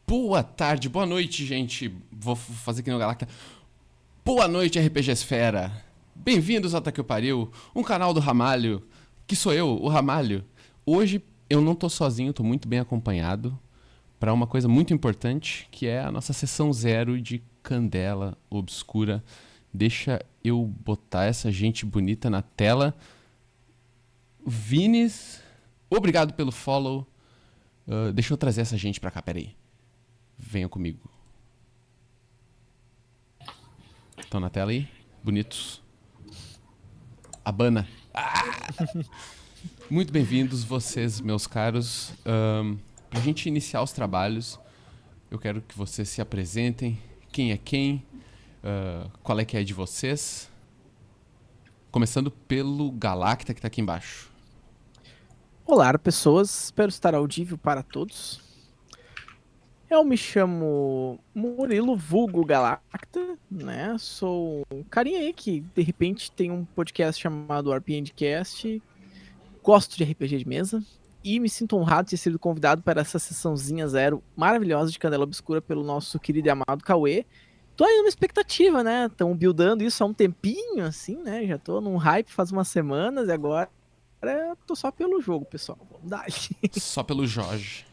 Boa tarde, boa noite, gente. Vou fazer aqui no Galacta. Boa noite, RPG Esfera. Bem-vindos ao Tá Que Eu Pariu, um canal do Ramalho, que sou eu, o Ramalho. Hoje eu não tô sozinho, tô muito bem acompanhado para uma coisa muito importante, que é a nossa sessão 0 de Candela Obscura. Deixa eu botar essa gente bonita na tela. Vinis, obrigado pelo follow. Deixa eu trazer essa gente pra cá, peraí. Venha comigo. Estão na tela aí? Bonitos. Abana. Muito bem-vindos vocês, meus caros. Pra gente iniciar os trabalhos, eu quero que vocês se apresentem. Quem é quem? Qual é que é de vocês? Começando pelo Galacta, que tá aqui embaixo. Olá, pessoas. Espero estar audível para todos. Eu me chamo Murilo Vulgo Galacta, né? Sou um carinha aí que, de repente, tem um podcast chamado RPGcast. Gosto de RPG de mesa. E me sinto honrado de ter sido convidado para essa sessãozinha 0 maravilhosa de Candela Obscura pelo nosso querido e amado Cauê. Tô aí numa expectativa, né? Estão buildando isso há um tempinho, assim, né? Já tô num hype faz umas semanas e agora eu tô só pelo jogo, pessoal. Vamos dar. Só pelo Jorge.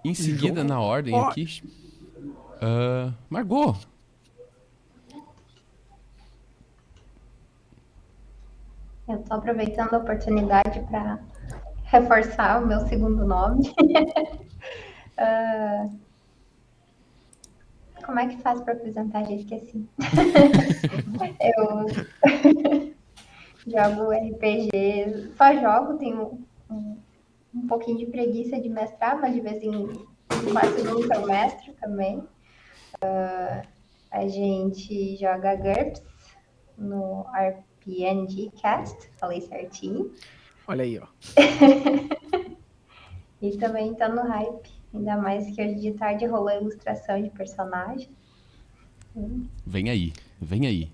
Em seguida, na ordem aqui, Margot. Eu tô aproveitando a oportunidade para reforçar o meu segundo nome. Como é que faz para apresentar? Já esqueci. Eu jogo RPG, só jogo, tenho um pouquinho de preguiça de mestrar, mas de vez em quando eu mestro também. A gente joga GURPS no RPG Cast, falei certinho. Olha aí, ó. E também tá no hype, ainda mais que hoje de tarde rolou a ilustração de personagem. Vem aí, vem aí.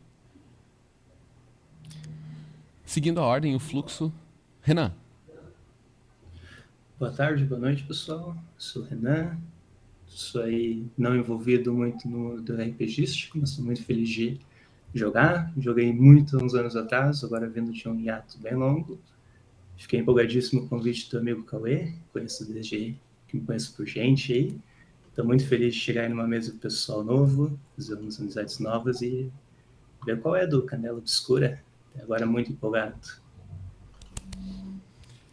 Seguindo a ordem, o fluxo. Renan. Boa tarde, boa noite, pessoal. Sou o Renan. Sou aí não envolvido muito no mundo do RPGístico, mas estou muito feliz de jogar. Joguei muito uns anos atrás, agora vindo de um hiato bem longo. Fiquei empolgadíssimo com o convite do amigo Cauê. Conheço desde que me conheço por gente aí. Estou muito feliz de chegar aí numa mesa com pessoal novo, fazer umas amizades novas e ver qual é do Candela Obscura. Até agora muito empolgado.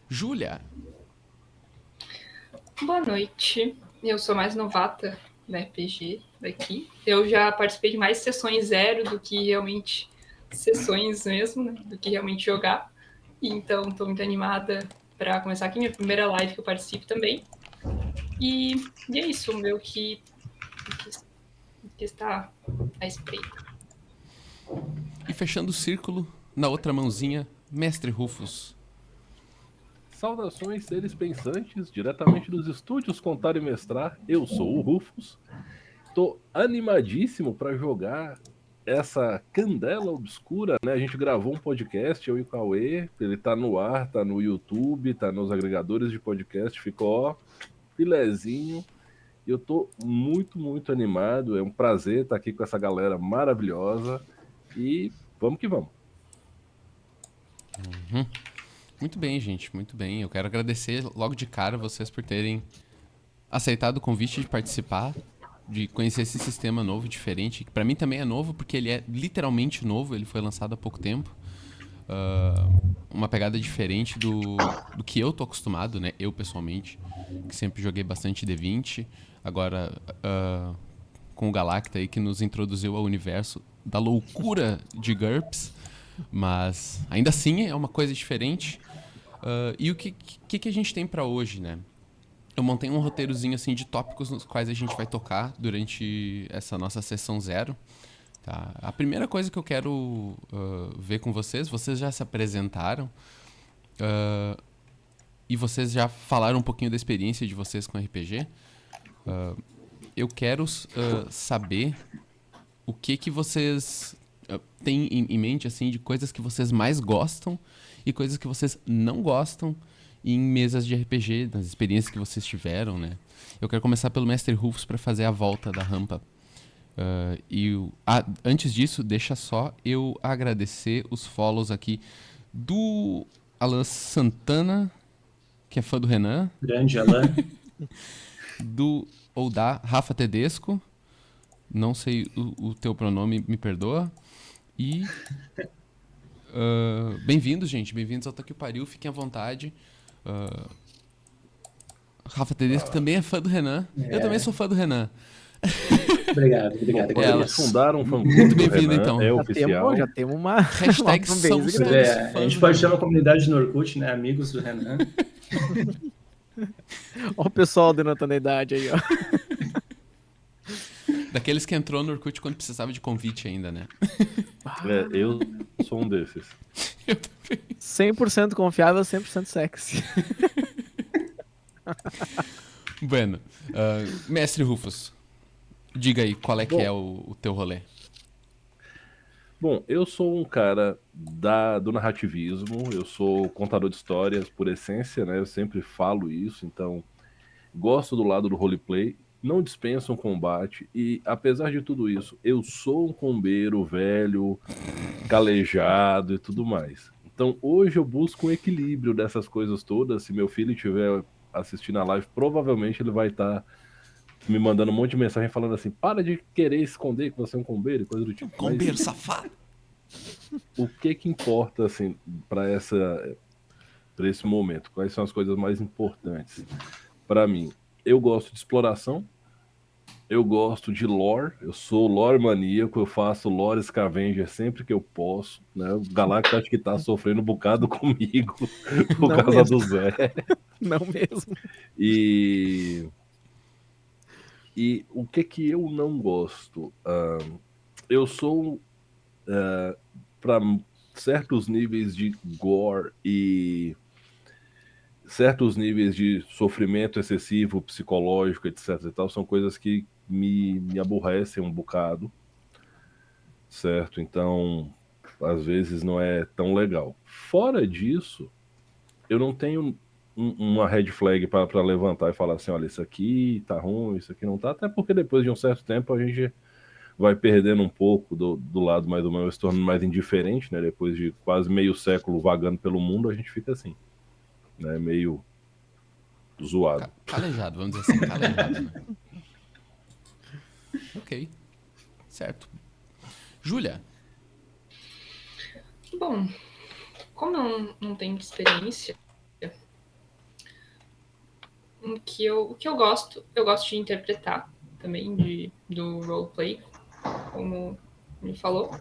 Júlia. Boa noite. Eu sou mais novata da RPG daqui. Eu já participei de mais sessões 0 do que realmente sessões mesmo, né? Do que realmente jogar. Então, estou muito animada para começar aqui minha primeira live que eu participo também. E é isso, o meu que está à espreita. E fechando o círculo, na outra mãozinha, Mestre Rufus. Saudações, seres pensantes, diretamente dos estúdios Contar e Mestrar. Eu sou o Rufus. Tô animadíssimo para jogar essa Candela Obscura, né? A gente gravou um podcast, eu e o Cauê. Ele tá no ar, tá no YouTube, tá nos agregadores de podcast. Ficou, ó, filezinho. E eu tô muito, muito animado. É um prazer estar aqui com essa galera maravilhosa. E vamos que vamos. Muito bem, gente, muito bem. Eu quero agradecer logo de cara vocês por terem aceitado o convite de participar, de conhecer esse sistema novo, diferente, que pra mim também é novo, porque ele é literalmente novo, ele foi lançado há pouco tempo. Uma pegada diferente do que eu tô acostumado, né? Eu, pessoalmente, que sempre joguei bastante D20. Agora, com o Galacta aí, que nos introduziu ao universo da loucura de GURPS. Mas, ainda assim, é uma coisa diferente. E o que a gente tem pra hoje, né? Eu montei um roteirozinho assim de tópicos nos quais a gente vai tocar durante essa nossa sessão 0. Tá? A primeira coisa que eu quero ver com vocês já se apresentaram e vocês já falaram um pouquinho da experiência de vocês com RPG. Eu quero saber o que vocês têm em mente assim, de coisas que vocês mais gostam e coisas que vocês não gostam em mesas de RPG, nas experiências que vocês tiveram, né? Eu quero começar pelo Mestre Rufus para fazer a volta da rampa. Antes disso, deixa só eu agradecer os follows aqui do Alan Santana, que é fã do Renan, Grande Alan. ou da Rafa Tedesco, não sei o teu pronome, me perdoa. E bem-vindos, gente, bem-vindos ao Tá Que Pariu, fiquem à vontade. Rafa Tedesco também é fã do Renan, eu também sou fã do Renan. Obrigado. Eles fundaram um fã-clube Muito do bem-vindo, Renan, então. é Já oficial. temos uma Hashtag uma somos fanbase todos grande. fãs A gente do pode ter Renan. uma comunidade no Orkut, né? Amigos do Renan. Olha o pessoal denotando a idade aí, ó. Daqueles que entrou no Orkut quando precisava de convite ainda, né? Eu sou um desses. 100% confiável, 100% sexy. Bueno, Mestre Rufus, diga aí, qual é que é o teu rolê? Bom, eu sou um cara do narrativismo, eu sou contador de histórias por essência, né? Eu sempre falo isso, então gosto do lado do roleplay, não dispenso um combate e, apesar de tudo isso, eu sou um combeiro velho, calejado e tudo mais. Então hoje eu busco um equilíbrio dessas coisas todas. Se meu filho estiver assistindo a live, provavelmente ele vai estar me mandando um monte de mensagem falando assim: para de querer esconder que você é um combeiro e coisa do tipo. Combeiro safado. O que importa, assim, para esse momento? Quais são as coisas mais importantes para mim? Eu gosto de exploração, eu gosto de lore, eu sou lore maníaco, eu faço lore scavenger sempre que eu posso, né? O Galacta acho que tá sofrendo um bocado comigo por Não causa mesmo. do Zé. Não mesmo. E o que eu não gosto? Eu sou para certos níveis de gore e certos níveis de sofrimento excessivo, psicológico, etc. e tal, são coisas que me aborrecem um bocado, certo? Então, às vezes não é tão legal. Fora disso, eu não tenho uma red flag para levantar e falar assim: olha, isso aqui tá ruim, isso aqui não tá, até porque depois de um certo tempo a gente vai perdendo um pouco do lado mais humano, se tornando mais indiferente, né? Depois de quase meio século vagando pelo mundo, a gente fica assim, né? Meio zoado. Calejado, vamos dizer assim, calejado, né? Ok, certo. Júlia, Bom, como eu não tenho experiência, o que eu gosto de interpretar também do roleplay, como me falou.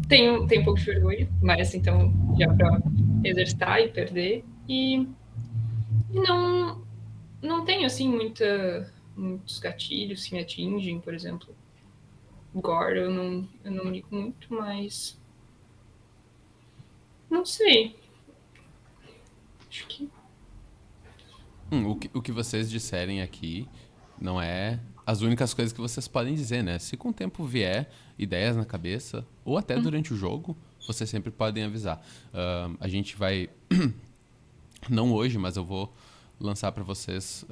Tenho um pouco de vergonha, mas então já para exercitar e perder. E não tenho, assim, muitos gatilhos que me atingem, por exemplo. Gore eu não ligo muito, mas não sei. Acho que o que vocês disserem aqui não é as únicas coisas que vocês podem dizer, né? Se com o tempo vier ideias na cabeça, ou até durante o jogo, vocês sempre podem avisar. A gente vai... não hoje, mas eu vou lançar para vocês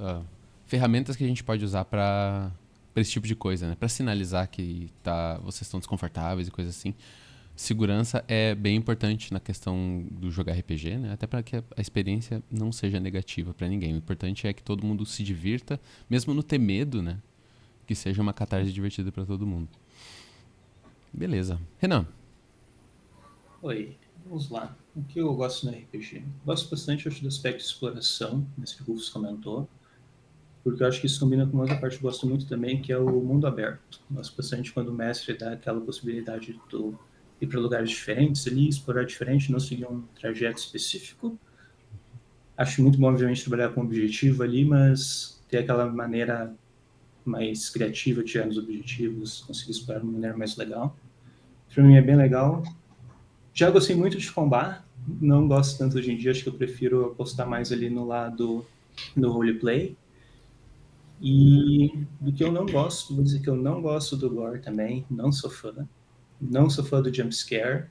ferramentas que a gente pode usar para esse tipo de coisa, né? Para sinalizar que vocês estão desconfortáveis e coisa assim. Segurança é bem importante na questão do jogar RPG, né? Até para que a experiência não seja negativa para ninguém. O importante é que todo mundo se divirta, mesmo no ter medo, né? Que seja uma catarse divertida para todo mundo. Beleza. Renan. Oi, vamos lá. O que eu gosto no RPG? Gosto bastante, acho, do aspecto de exploração, nesse que o Rufus comentou, porque eu acho que isso combina com uma outra parte que eu gosto muito também, que é o mundo aberto. Gosto bastante quando o mestre dá aquela possibilidade de tu ir para lugares diferentes ali, explorar diferente, não seguir um trajeto específico. Acho muito bom, obviamente, trabalhar com objetivo ali, mas ter aquela maneira mais criativa de chegar nos objetivos, conseguir explorar de uma maneira mais legal. Para mim é bem legal. Já gostei muito de combar, não gosto tanto hoje em dia, acho que eu prefiro apostar mais ali no lado no roleplay. E do que eu não gosto, vou dizer que eu não gosto do gore também, não sou fã. Não sou fã do jumpscare,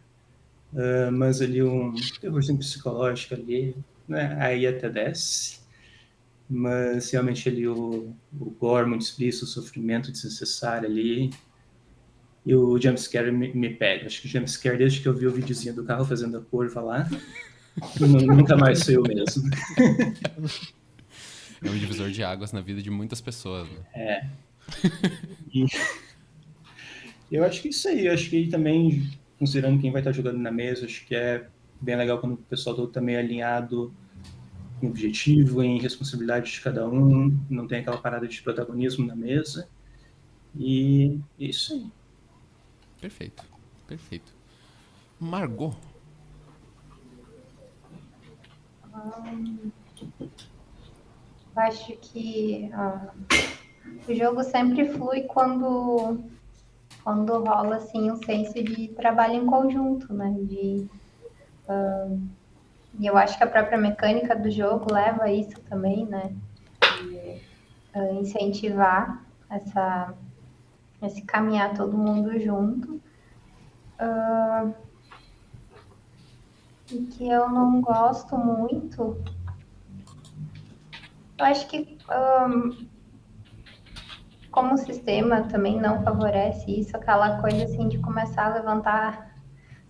mas ali um terrorzinho psicológico ali, né, aí até desce. mas realmente ali o gore muito explícito, o sofrimento desnecessário ali, e o jumpscare me pega. Acho que o jumpscare, desde que eu vi o videozinho do carro fazendo a curva lá, nunca mais sou eu mesmo. É um divisor de águas na vida de muitas pessoas, né? E eu acho que isso aí, eu acho que também, considerando quem vai estar jogando na mesa, acho que é bem legal quando o pessoal todo tá meio alinhado em objetivo, em responsabilidade de cada um, não tem aquela parada de protagonismo na mesa. E isso aí. Perfeito, perfeito. Margot. Acho que o jogo sempre flui quando rola assim um senso de trabalho em conjunto, né? E eu acho que a própria mecânica do jogo leva a isso também, né? De incentivar esse caminhar todo mundo junto. E que eu não gosto muito. Eu acho que como o sistema também não favorece isso, aquela coisa assim de começar a levantar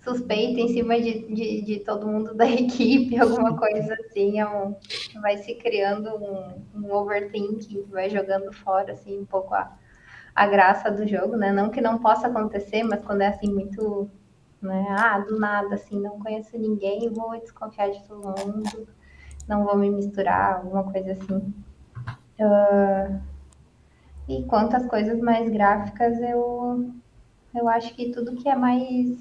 suspeita em cima de todo mundo da equipe, alguma coisa assim, vai se criando um overthinking que vai jogando fora assim um pouco a graça do jogo, né? Não que não possa acontecer, mas quando é assim muito, né? Do nada assim, não conheço ninguém, vou desconfiar de todo mundo, não vou me misturar, alguma coisa assim. E quanto às coisas mais gráficas, eu acho que tudo que é mais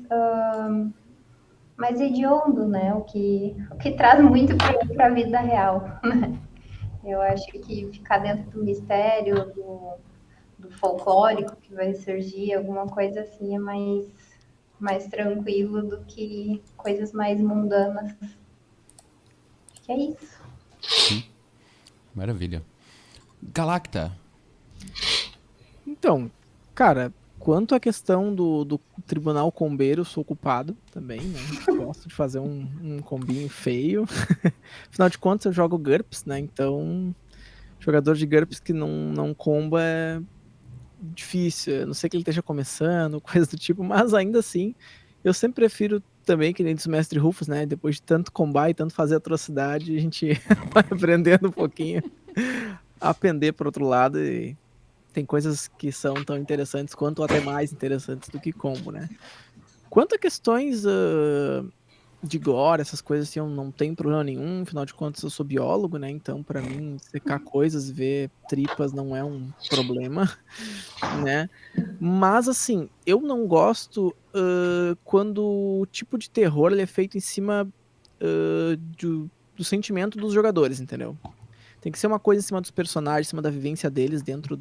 hediondo, né? O que traz muito para a vida real. Né? Eu acho que ficar dentro do mistério, do folclórico que vai surgir, alguma coisa assim, é mais tranquilo do que coisas mais mundanas. Acho que é isso. Maravilha. Galacta. Então, cara, quanto à questão do Tribunal Combeiro, eu sou culpado também, né? Gosto de fazer um combinho feio. Afinal de contas, eu jogo GURPS, né? Então, jogador de GURPS que não comba é difícil. A não sei que ele esteja começando, coisa do tipo, mas ainda assim, eu sempre prefiro também, que nem diz o mestre Rufus, né? Depois de tanto combar e tanto fazer atrocidade, a gente vai aprendendo um pouquinho a pender pro outro lado e tem coisas que são tão interessantes quanto ou até mais interessantes do que combo, né? Quanto a questões de gore, essas coisas assim, eu não tenho problema nenhum, afinal de contas eu sou biólogo, né? Então, pra mim, secar coisas, ver tripas não é um problema, né? Mas, assim, eu não gosto quando o tipo de terror ele é feito em cima do sentimento dos jogadores, entendeu? Tem que ser uma coisa em cima dos personagens, em cima da vivência deles dentro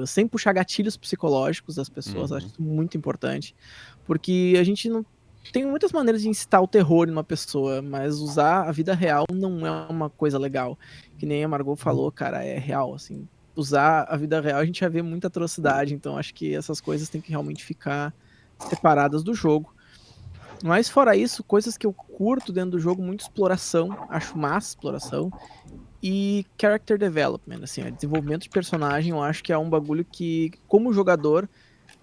sem puxar gatilhos psicológicos das pessoas, eu acho isso muito importante, porque a gente não tem muitas maneiras de incitar o terror em uma pessoa, mas usar a vida real não é uma coisa legal, que nem a Margot falou, cara, é real, assim, usar a vida real a gente já vê muita atrocidade, então acho que essas coisas têm que realmente ficar separadas do jogo. Mas fora isso, coisas que eu curto dentro do jogo, muito exploração, acho massa exploração, e character development, assim, desenvolvimento de personagem, eu acho que é um bagulho que, como jogador,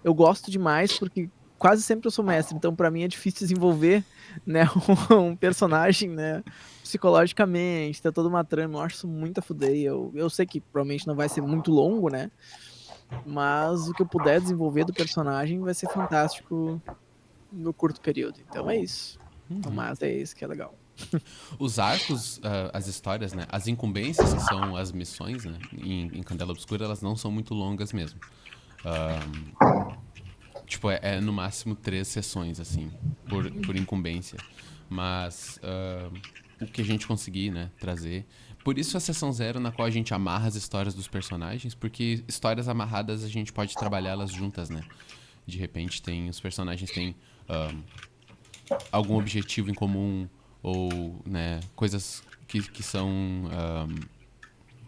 eu gosto demais, porque quase sempre eu sou mestre, então pra mim é difícil desenvolver, né, um personagem, né, psicologicamente, ter toda uma trama, eu acho isso muito a fuder, eu sei que provavelmente não vai ser muito longo, né, mas o que eu puder desenvolver do personagem vai ser fantástico no curto período, então é isso. Mas é isso que é legal. Os arcos, as histórias, né? As incumbências, que são as missões, né? Em Candela Obscura, elas não são muito longas mesmo. Tipo, é no máximo 3 sessões, assim, por incumbência. Mas o que a gente conseguir, né, trazer. Por isso a sessão 0, na qual a gente amarra as histórias dos personagens, porque histórias amarradas a gente pode trabalhá-las juntas, né? De repente os personagens têm algum objetivo em comum, ou, né, coisas que são,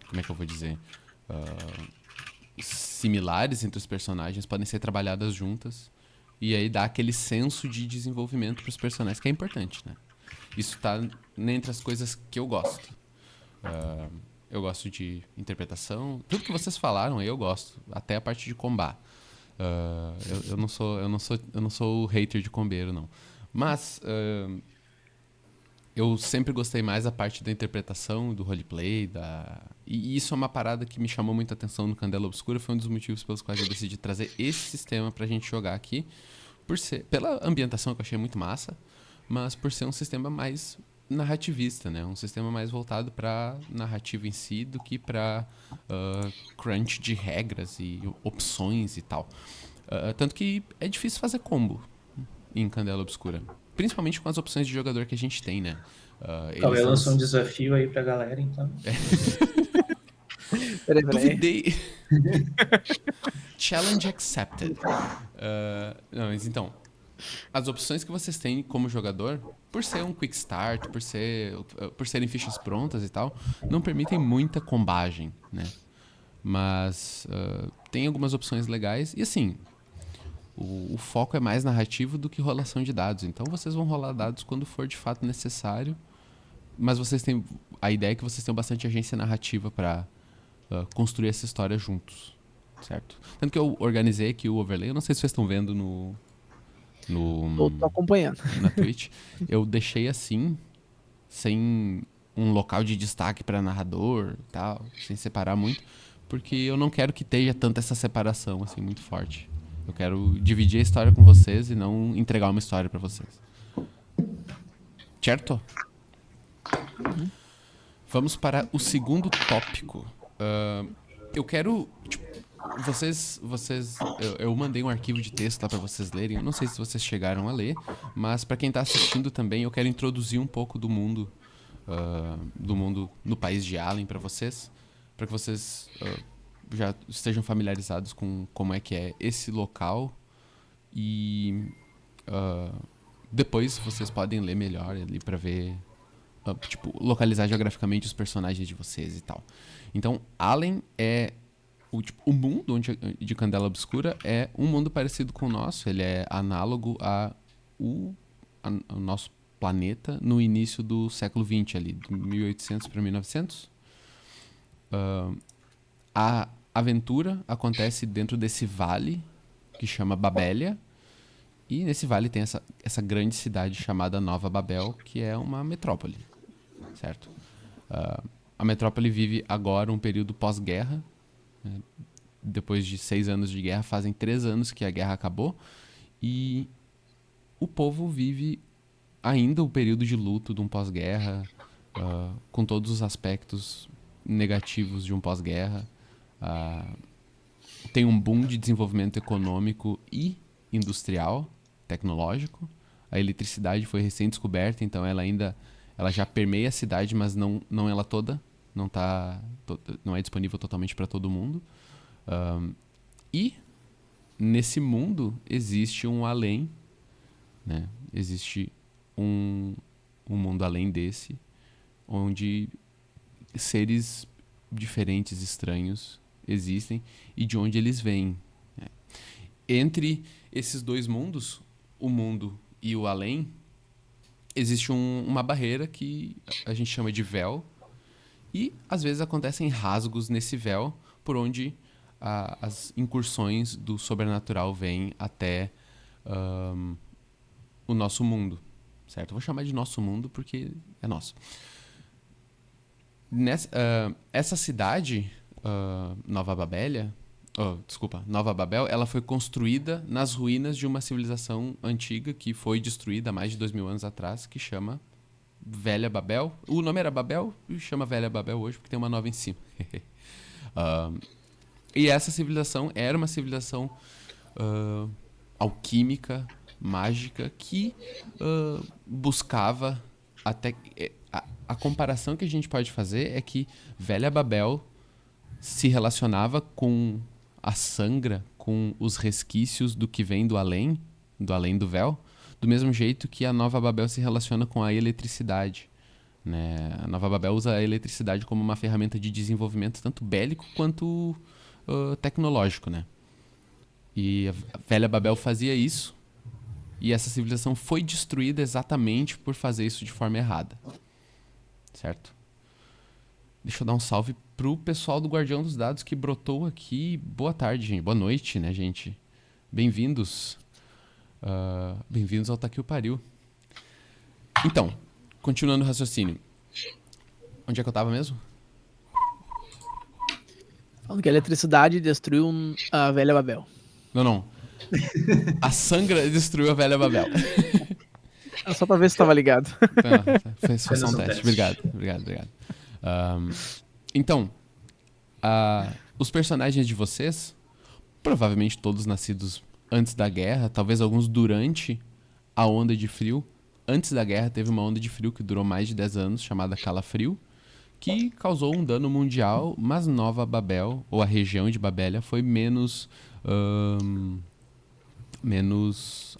como é que eu vou dizer, similares entre os personagens, podem ser trabalhadas juntas, e aí dá aquele senso de desenvolvimento para os personagens, que é importante, né? Isso tá entre as coisas que eu gosto. Eu gosto de interpretação. Tudo que vocês falaram eu gosto. Até a parte de combar. Eu não sou o hater de combeiro, não. Mas eu sempre gostei mais da parte da interpretação, do roleplay, e isso é uma parada que me chamou muita atenção no Candela Obscura. Foi um dos motivos pelos quais eu decidi trazer esse sistema pra gente jogar aqui. Pela ambientação que eu achei muito massa, mas por ser um sistema mais narrativista, né? Um sistema mais voltado para narrativa em si do que para crunch de regras e opções e tal. Tanto que é difícil fazer combo em Candela Obscura, principalmente com as opções de jogador que a gente tem, né? Talvez lançar um desafio aí pra galera, então. Peraí. Duvidei. Challenge accepted. Não, mas então, as opções que vocês têm como jogador, por ser um quick start, por serem fichas prontas e tal, não permitem muita combagem, né? Mas tem algumas opções legais. E assim, o foco é mais narrativo do que rolação de dados. Então vocês vão rolar dados quando for de fato necessário. Mas a ideia é que vocês tenham bastante agência narrativa para construir essa história juntos, certo? Tanto que eu organizei aqui o overlay. Eu não sei se vocês estão vendo Tô acompanhando. na Twitch. Eu deixei assim, sem um local de destaque para narrador e tal, sem separar muito, porque eu não quero que tenha tanta essa separação assim muito forte. Eu quero dividir a história com vocês e não entregar uma história para vocês. Certo? Vamos para o segundo tópico. Eu quero... eu mandei um arquivo de texto lá para vocês lerem. Eu não sei se vocês chegaram a ler, mas para quem tá assistindo também, eu quero introduzir um pouco do mundo no país de Allen para vocês que vocês já estejam familiarizados com como é que é esse local e depois vocês podem ler melhor ali para ver, localizar geograficamente os personagens de vocês e tal. Então, Allen é o mundo de Candela Obscura é um mundo parecido com o nosso. Ele é análogo ao nosso planeta no início do século XX, ali, de 1800 para 1900. A aventura acontece dentro desse vale que chama Babélia. E nesse vale tem essa grande cidade chamada Nova Babel, que é uma metrópole, certo? A metrópole vive agora um período pós-guerra. Depois de 6 anos de guerra, fazem 3 anos que a guerra acabou. E o povo vive ainda o período de luto de um pós-guerra, com todos os aspectos negativos de um pós-guerra. Tem um boom de desenvolvimento econômico e industrial, tecnológico. A eletricidade foi recém-descoberta, então ela já permeia a cidade, mas não ela toda. Não é disponível totalmente para todo mundo. E nesse mundo existe um além, né? Existe um mundo além desse, onde seres diferentes, estranhos, existem e de onde eles vêm, né? Entre esses dois mundos, o mundo e o além, existe uma barreira que a gente chama de véu. E, às vezes, acontecem rasgos nesse véu por onde as incursões do sobrenatural vêm até o nosso mundo, certo? Eu vou chamar de nosso mundo porque é nosso. Essa cidade, Nova Babel, ela foi construída nas ruínas de uma civilização antiga que foi destruída há mais de 2000 anos atrás, que chama Velha Babel. O nome era Babel e chama Velha Babel hoje porque tem uma nova em cima. E essa civilização era uma civilização alquímica, mágica, que buscava até... A comparação que a gente pode fazer é que Velha Babel se relacionava com a sangra, com os resquícios do que vem do além do véu, do mesmo jeito que a Nova Babel se relaciona com a eletricidade, né? A Nova Babel usa a eletricidade como uma ferramenta de desenvolvimento tanto bélico quanto tecnológico, né? E a Velha Babel fazia isso, e essa civilização foi destruída exatamente por fazer isso de forma errada, certo? Deixa eu dar um salve pro pessoal do Guardião dos Dados que brotou aqui. Boa tarde, gente. Boa noite, né, gente? Bem-vindos. Bem-vindos ao Tá Que O Pariu. Então, continuando o raciocínio. Onde é que eu tava mesmo? Falando que a eletricidade destruiu a velha Babel. Não. A Sangra destruiu a velha Babel. Só pra ver se tava ligado. Foi só um teste. Obrigado. Então, os personagens de vocês, provavelmente todos nascidos antes da guerra, talvez alguns durante a onda de frio. Antes da guerra teve uma onda de frio que durou mais de 10 anos, chamada Calafrio, que causou um dano mundial, mas Nova Babel, ou a região de Babélia, foi menos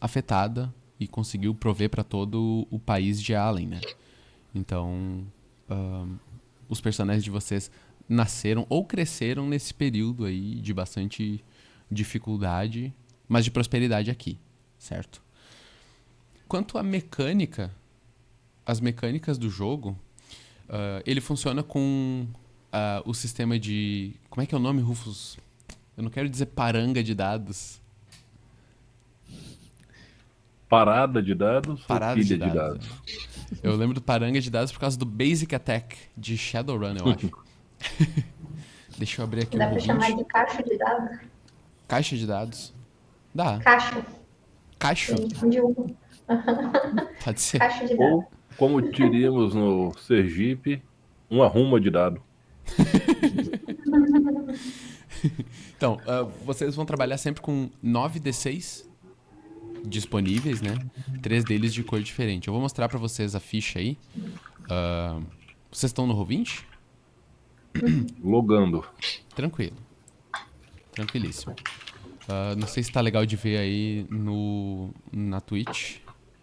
afetada e conseguiu prover para todo o país de Allen, né? Então, os personagens de vocês nasceram ou cresceram nesse período aí de bastante dificuldade, mas de prosperidade aqui, certo? Quanto à mecânica, as mecânicas do jogo, ele funciona com o sistema de... Como é que é o nome, Rufus? Eu não quero dizer paranga de dados. Parada de dados Parada ou pilha de de dados. dados? Eu lembro do paranga de dados por causa do Basic Attack de Shadowrun, eu acho. Deixa eu abrir aqui Dá o pra chamar Roll20. de caixa de dados? Caixa de dados. Dá. Caixa. Caixo? De um. Pode ser. Caixa de dados. Ou, como diríamos no Sergipe, uma ruma de dado. Então, vocês vão trabalhar sempre com 9d6 disponíveis, né? 3 deles de cor diferente. Eu vou mostrar pra vocês a ficha aí. Vocês estão no Roll20? Logando. Tranquilo. Tranquilíssimo. Não sei se tá legal de ver aí na Twitch.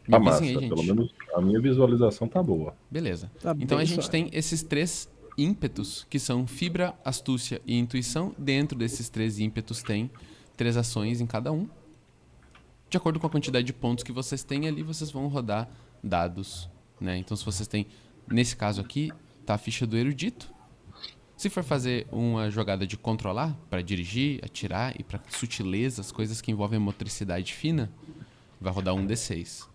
Me Tá avisem massa, aí, gente. pelo menos a minha visualização tá boa. Beleza. Tá Então bem a gente suave. tem esses 3 ímpetos, que são fibra, astúcia e intuição. Dentro desses 3 ímpetos tem 3 ações em cada um. De acordo com a quantidade de pontos que vocês têm ali, vocês vão rodar dados, né? Então se vocês têm, nesse caso aqui, tá a ficha do erudito. Se for fazer uma jogada de controlar, para dirigir, atirar e para sutilezas, coisas que envolvem motricidade fina, vai rodar um D6.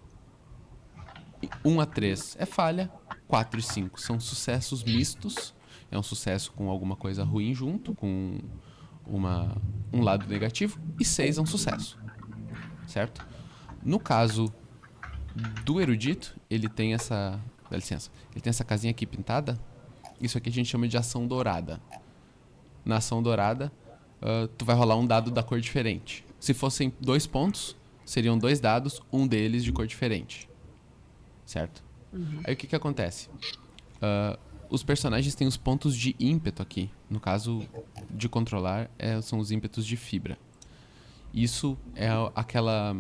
1 a 3 é falha, 4 e 5 são sucessos mistos. É um sucesso com alguma coisa ruim junto, com um lado negativo. E 6 é um sucesso, certo? No caso do erudito, ele tem essa... Dá licença. Ele tem essa casinha aqui pintada. Isso aqui a gente chama de ação dourada. Na ação dourada, tu vai rolar um dado da cor diferente. Se fossem 2 pontos, seriam 2 dados, um deles de cor diferente. Certo? Aí o que acontece? Os personagens têm os pontos de ímpeto aqui. No caso de controlar, são os ímpetos de fibra. Isso é aquela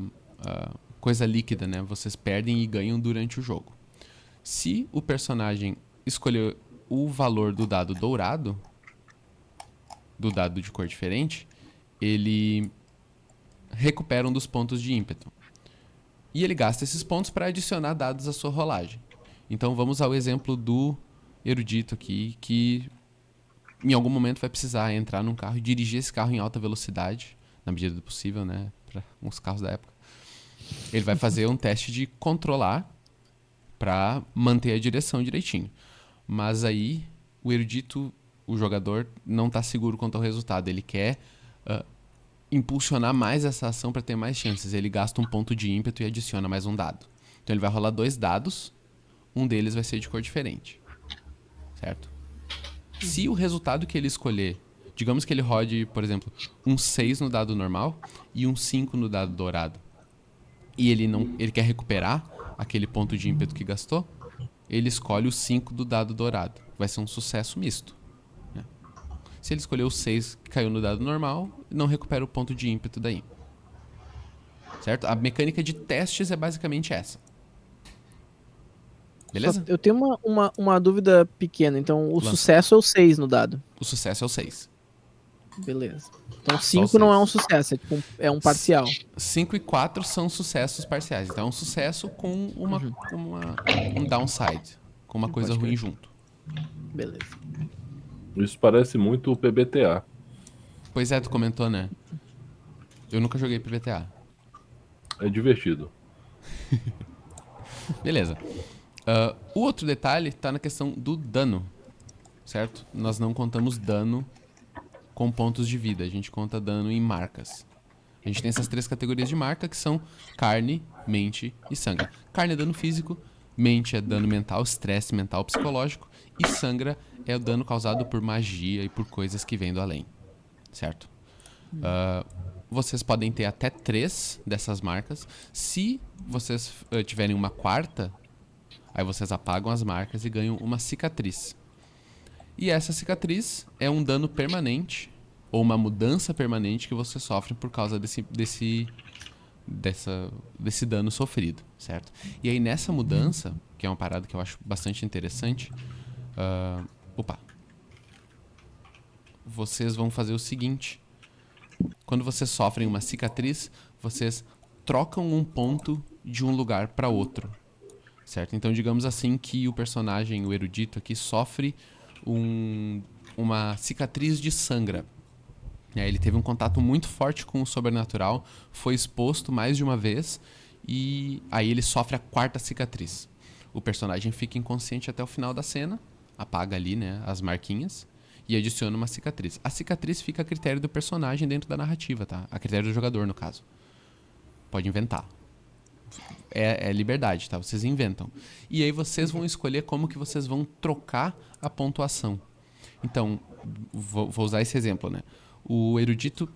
coisa líquida, né? Vocês perdem e ganham durante o jogo. Se o personagem escolher o valor do dado dourado, do dado de cor diferente, ele recupera um dos pontos de ímpeto. E ele gasta esses pontos para adicionar dados à sua rolagem. Então vamos ao exemplo do erudito aqui, que em algum momento vai precisar entrar num carro e dirigir esse carro em alta velocidade, na medida do possível, né, para uns carros da época. Ele vai fazer um teste de controlar para manter a direção direitinho. Mas aí o erudito, o jogador, não está seguro quanto ao resultado. Ele quer impulsionar mais essa ação para ter mais chances. Ele gasta um ponto de ímpeto e adiciona mais um dado. Então ele vai rolar 2 dados, um deles vai ser de cor diferente. Certo? Se o resultado que ele escolher, digamos que ele rode, por exemplo, um 6 no dado normal e um 5 no dado dourado, e ele quer recuperar aquele ponto de ímpeto que gastou, ele escolhe o 5 do dado dourado. Vai ser um sucesso misto. Né? Se ele escolher o 6 que caiu no dado normal, não recupera o ponto de ímpeto daí. Certo? A mecânica de testes é basicamente essa. Beleza? Eu tenho uma dúvida pequena. Então, o Lança. sucesso é o 6 no dado. O sucesso é o 6. Beleza. Então, Só 5 o não é 6. um sucesso, é um parcial. 5 e 4 são sucessos parciais. Então é um sucesso com um downside. Com uma coisa Pode ruim crer. junto. Beleza. Isso parece muito o PBTA. Pois é, tu comentou, né? Eu nunca joguei PBTA. É divertido. Beleza. O outro detalhe tá na questão do dano, certo? Nós não contamos dano com pontos de vida, a gente conta dano em marcas. A gente tem essas 3 categorias de marca que são carne, mente e sangue. Carne é dano físico, mente é dano mental, estresse mental, psicológico, e sangra é o dano causado por magia e por coisas que vêm do além, certo? Vocês podem ter até 3 dessas marcas. Se vocês tiverem uma quarta, aí vocês apagam as marcas e ganham uma cicatriz. E essa cicatriz é um dano permanente ou uma mudança permanente que você sofre por causa desse dano sofrido, certo? E aí nessa mudança, que é uma parada que eu acho bastante interessante, vocês vão fazer o seguinte: quando vocês sofrem uma cicatriz, vocês trocam um ponto de um lugar para outro, certo? Então digamos assim que o personagem, o erudito aqui, sofre uma cicatriz de sangra. Ele teve um contato muito forte com o sobrenatural, foi exposto mais de uma vez e aí ele sofre a 4ª cicatriz. O personagem fica inconsciente até o final da cena, apaga ali, né, as marquinhas e adiciona uma cicatriz. A cicatriz fica a critério do personagem dentro da narrativa, tá? A critério do jogador, no caso. Pode inventar. É liberdade, tá? Vocês inventam. E aí vocês vão escolher como que vocês vão trocar a pontuação. Então, vou usar esse exemplo, né? O erudito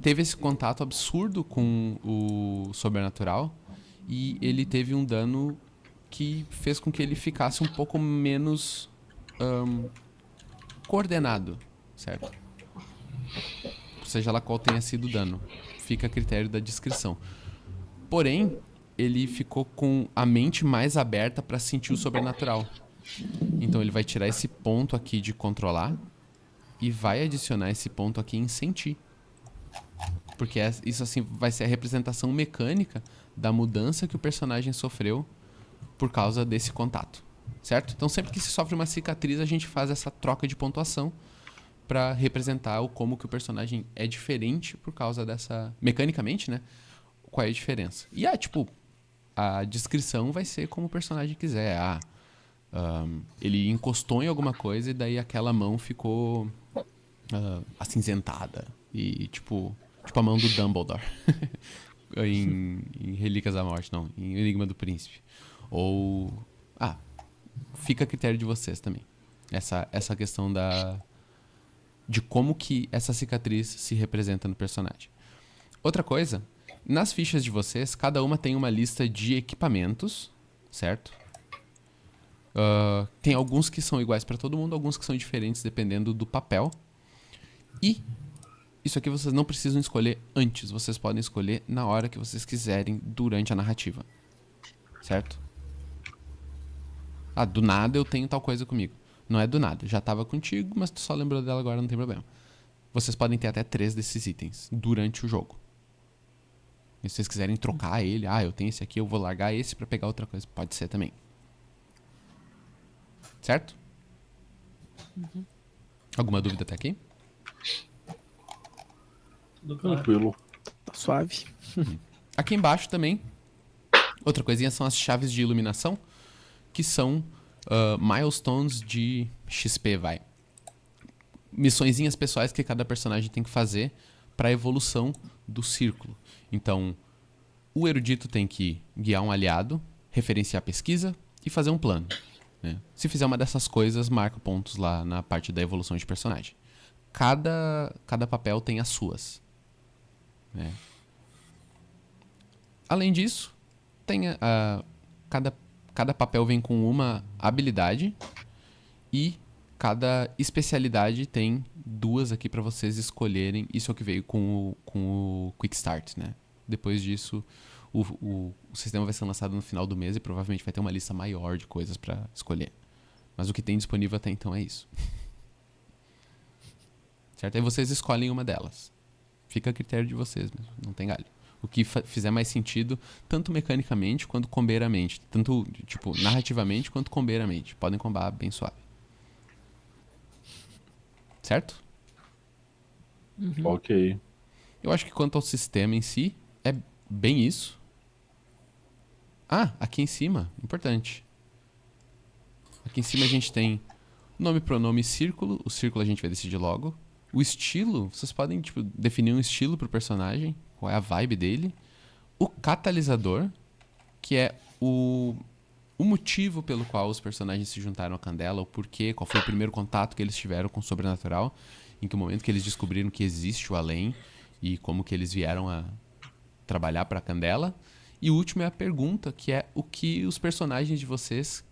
teve esse contato absurdo com o sobrenatural e ele teve um dano que fez com que ele ficasse um pouco menos coordenado, certo? Seja lá qual tenha sido o dano. Fica a critério da descrição. Porém, ele ficou com a mente mais aberta para sentir o sobrenatural. Então ele vai tirar esse ponto aqui de controlar e vai adicionar esse ponto aqui em sentir. Porque isso assim vai ser a representação mecânica da mudança que o personagem sofreu por causa desse contato, certo? Então sempre que se sofre uma cicatriz, a gente faz essa troca de pontuação para representar como que o personagem é diferente por causa dessa... Mecanicamente, né? Qual é a diferença? E a descrição vai ser como o personagem quiser. Ele encostou em alguma coisa e daí aquela mão ficou acinzentada. E tipo a mão do Dumbledore. em Relíquias da Morte, não. Em Enigma do Príncipe. Ou... fica a critério de vocês também. Essa questão de como que essa cicatriz se representa no personagem. Outra coisa, nas fichas de vocês, cada uma tem uma lista de equipamentos, certo? Tem alguns que são iguais para todo mundo, alguns que são diferentes dependendo do papel. E isso aqui vocês não precisam escolher antes, vocês podem escolher na hora que vocês quiserem durante a narrativa, certo? Do nada eu tenho tal coisa comigo. Não é do nada, já estava contigo, mas tu só lembrou dela agora, não tem problema. Vocês podem ter até 3 desses itens durante o jogo. E se vocês quiserem trocar ele, eu tenho esse aqui, eu vou largar esse pra pegar outra coisa. Pode ser também. Certo? Alguma dúvida até aqui? Tudo claro. Tranquilo. Tá suave. Aqui embaixo também, outra coisinha são as chaves de iluminação, que são milestones de XP, missõezinhas pessoais que cada personagem tem que fazer para a evolução do círculo. Então, o erudito tem que guiar um aliado, referenciar a pesquisa e fazer um plano, né? Se fizer uma dessas coisas, marca pontos lá na parte da evolução de personagem. Cada papel tem as suas, né? Além disso, tem cada papel vem com uma habilidade e cada especialidade tem 2 aqui para vocês escolherem. Isso é o que veio com o Quick Start, né? Depois disso, o sistema vai ser lançado no final do mês e provavelmente vai ter uma lista maior de coisas para escolher. Mas o que tem disponível até então é isso. Certo? Aí vocês escolhem uma delas. Fica a critério de vocês mesmo, não tem galho. O que fizer mais sentido, tanto mecanicamente quanto combeiramente. Tanto, narrativamente quanto combeiramente. Podem combar bem suave. Certo? Ok. Eu acho que quanto ao sistema em si, é bem isso. Ah, aqui em cima, importante. Aqui em cima a gente tem nome, pronome e círculo. O círculo a gente vai decidir logo. O estilo, vocês podem tipo, definir um estilo pro personagem, qual é a vibe dele. O catalisador, que é o motivo pelo qual os personagens se juntaram à Candela, o porquê, qual foi o primeiro contato que eles tiveram com o sobrenatural, em que momento que eles descobriram que existe o além e como que eles vieram a trabalhar para a Candela. E o último é a pergunta, que é o que os personagens de vocês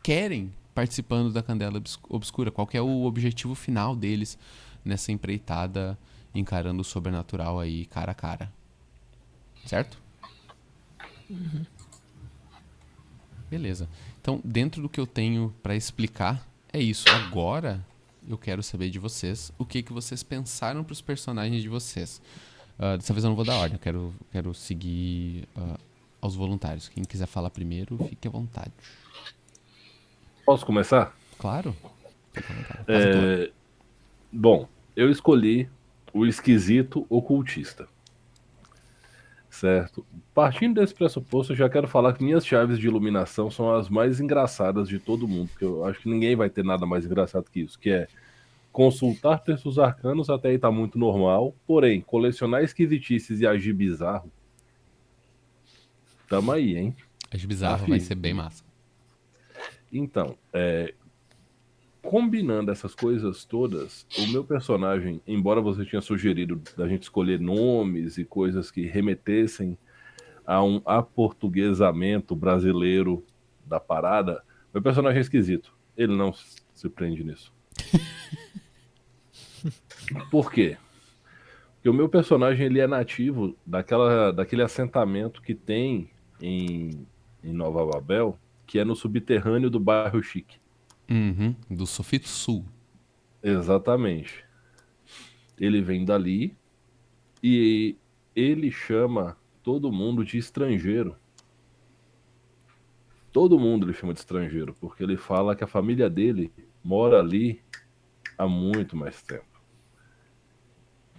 querem participando da Candela Obscura, qual que é o objetivo final deles nessa empreitada encarando o sobrenatural aí cara a cara. Certo? Beleza. Então, dentro do que eu tenho pra explicar, é isso. Agora, eu quero saber de vocês o que vocês pensaram pros personagens de vocês. Dessa vez eu não vou dar ordem, eu quero seguir aos voluntários. Quem quiser falar primeiro, fique à vontade. Posso começar? Claro. Fique à vontade. Casa tua. Bom, eu escolhi o esquisito ocultista. Certo? Partindo desse pressuposto, eu já quero falar que minhas chaves de iluminação são as mais engraçadas de todo mundo, porque eu acho que ninguém vai ter nada mais engraçado que isso, que é consultar textos arcanos até aí tá muito normal, porém, colecionar esquisitices e agir bizarro, tamo aí, hein? Acho bizarro, vai ser bem massa. Então, combinando essas coisas todas, o meu personagem, embora você tinha sugerido da gente escolher nomes e coisas que remetessem a um aportuguesamento brasileiro da parada, meu personagem é esquisito. Ele não se prende nisso. Por quê? Porque o meu personagem ele é nativo daquele assentamento que tem em Nova Babel, que é no subterrâneo do bairro Chique. Uhum. Do Sofito Sul. Exatamente. Ele vem dali e ele chama todo mundo de estrangeiro. Todo mundo ele chama de estrangeiro, porque ele fala que a família dele mora ali há muito mais tempo.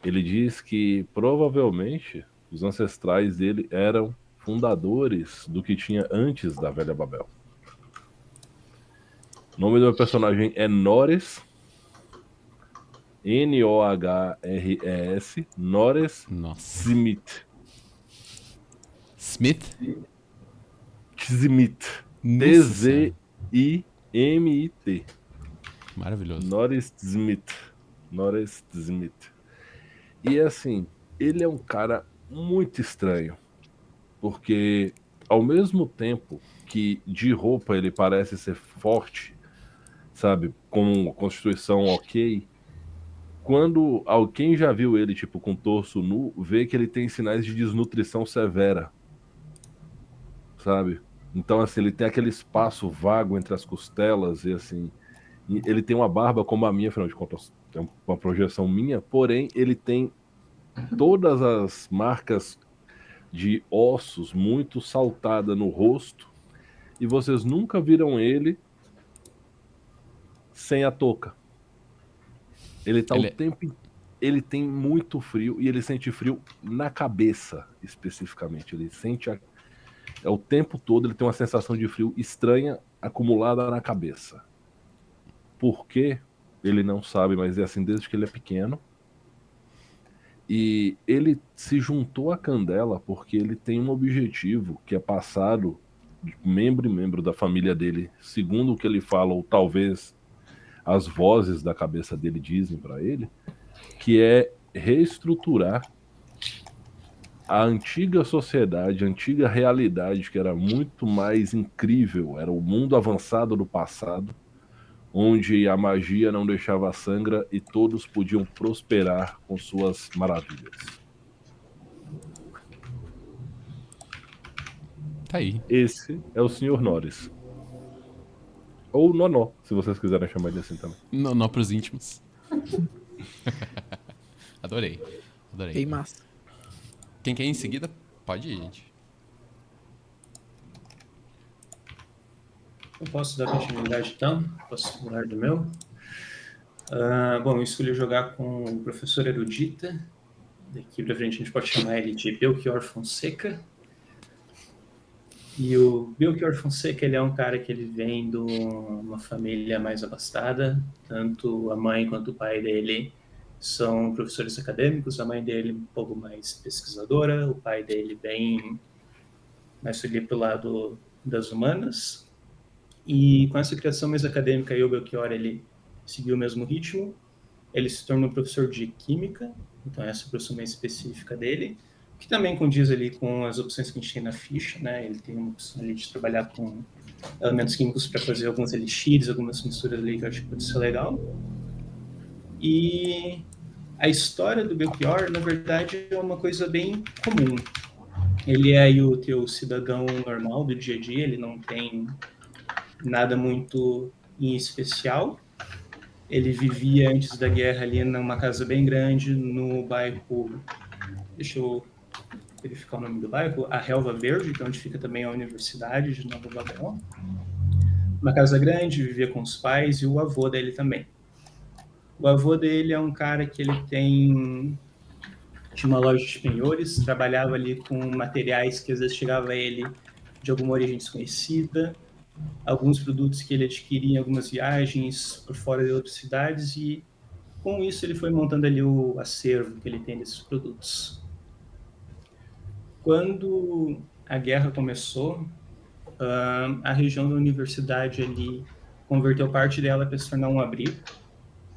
Ele diz que provavelmente os ancestrais dele eram fundadores do que tinha antes da Velha Babel. O nome do meu personagem é Norres, Nohres, Norres Nossa. Smith. Smith? Smith. Nossa Senhora. T-Z-I-M-I-T. Maravilhoso. Norris Smith. Norris Smith. E assim, ele é um cara muito estranho. Porque ao mesmo tempo que de roupa ele parece ser forte, sabe, com uma constituição ok, quando alguém já viu ele tipo com torso nu, vê que ele tem sinais de desnutrição severa, sabe? Então assim, ele tem aquele espaço vago entre as costelas e assim, ele tem uma barba como a minha, afinal de contas, é uma projeção minha, porém ele tem todas as marcas de ossos muito saltada no rosto e vocês nunca viram ele sem a touca. Ele tá o tempo. Ele tem muito frio e ele sente frio na cabeça, especificamente. Ele sente o tempo todo, ele tem uma sensação de frio estranha acumulada na cabeça. Por quê? Ele não sabe, mas é assim desde que ele é pequeno. E ele se juntou à Candela porque ele tem um objetivo que é passado de membro em membro da família dele, segundo o que ele fala, ou talvez as vozes da cabeça dele dizem para ele, que é reestruturar a antiga sociedade, a antiga realidade que era muito mais incrível, era o mundo avançado do passado, onde a magia não deixava sangra e todos podiam prosperar com suas maravilhas. Tá aí. Esse é o Sr. Norris. Ou Nonó, se vocês quiserem chamar ele assim também. Nó pros íntimos. Adorei. Bem massa. Quem quer ir em seguida, pode ir, gente. Eu posso dar continuidade então? Posso falar do meu? Bom, eu escolhi jogar com o professor Erudita. Daqui pra frente a gente pode chamar ele de Belchior Fonseca. E o Belchior Fonseca, ele é um cara que ele vem de uma família mais abastada. Tanto a mãe quanto o pai dele são professores acadêmicos. A mãe dele um pouco mais pesquisadora. O pai dele bem mais ali pro lado das humanas. E com essa criação mais acadêmica, o Belchior, ele seguiu o mesmo ritmo. Ele se tornou professor de química, então essa é a profissão mais específica dele, que também condiz ali com as opções que a gente tem na ficha, né? Ele tem uma opção ali de trabalhar com elementos químicos para fazer alguns elixires, algumas misturas ali que eu acho que pode ser legal. E a história do Belchior, na verdade, é uma coisa bem comum. Ele é aí o teu cidadão normal do dia a dia, ele não tem nada muito em especial. Ele vivia antes da guerra ali numa casa bem grande, no bairro... Deixa eu verificar o nome do bairro. A Relva Verde, que é onde fica também a Universidade de Nova Babel. Uma casa grande, vivia com os pais e o avô dele também. O avô dele é um cara que ele tinha uma loja de penhores, trabalhava ali com materiais que às vezes chegava a ele de alguma origem desconhecida, alguns produtos que ele adquiria em algumas viagens por fora de outras cidades, e com isso ele foi montando ali o acervo que ele tem desses produtos. Quando a guerra começou, a região da universidade ali converteu parte dela para se tornar um abrigo,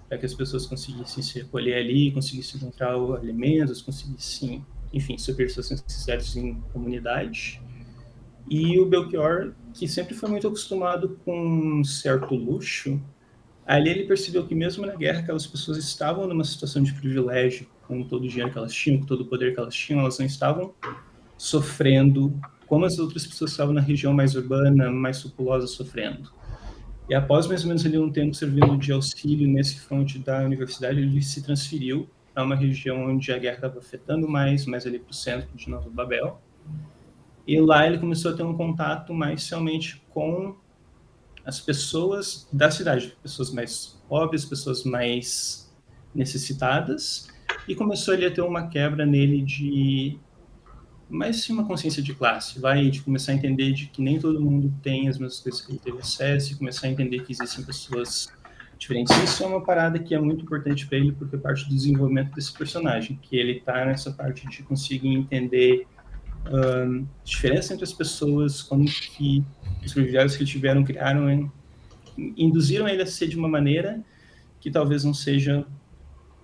para que as pessoas conseguissem se recolher ali, conseguissem encontrar alimentos, conseguissem, enfim, suprir suas necessidades em comunidade. E o Belchior, que sempre foi muito acostumado com um certo luxo, ali ele percebeu que mesmo na guerra aquelas pessoas estavam numa situação de privilégio, com todo o dinheiro que elas tinham, com todo o poder que elas tinham, elas não estavam sofrendo como as outras pessoas estavam na região mais urbana, mais populosa, sofrendo. E após mais ou menos ali um tempo servindo de auxílio nesse fronte da universidade, ele se transferiu para uma região onde a guerra estava afetando mais ali para o centro de Nova Babel. E lá ele começou a ter um contato mais realmente com as pessoas da cidade, pessoas mais pobres, pessoas mais necessitadas, e começou ali a ter uma quebra nele de mais sim uma consciência de classe, de começar a entender de que nem todo mundo tem as mesmas coisas que ele teve acesso, e começar a entender que existem pessoas diferentes. Isso é uma parada que é muito importante para ele, porque é parte do desenvolvimento desse personagem, que ele está nessa parte de conseguir entender diferença entre as pessoas, como que os privilégios que eles tiveram induziram ele a ser de uma maneira que talvez não seja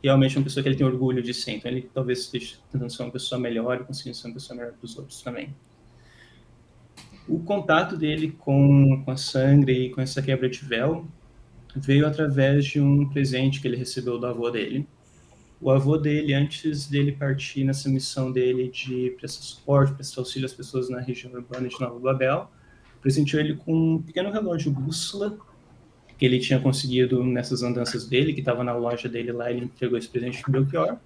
realmente uma pessoa que ele tem orgulho de ser. Então ele talvez esteja tentando ser uma pessoa melhor e conseguindo ser uma pessoa melhor para os outros também. O contato dele com a Sangre e com essa quebra de véu veio através de um presente que ele recebeu do avô dele. O avô dele, antes dele partir nessa missão dele de prestar suporte, prestar auxílio às pessoas na região urbana de Nova Babel, presenteou ele com um pequeno relógio bússola que ele tinha conseguido nessas andanças dele, que estava na loja dele lá, ele entregou esse presente para o Belchior.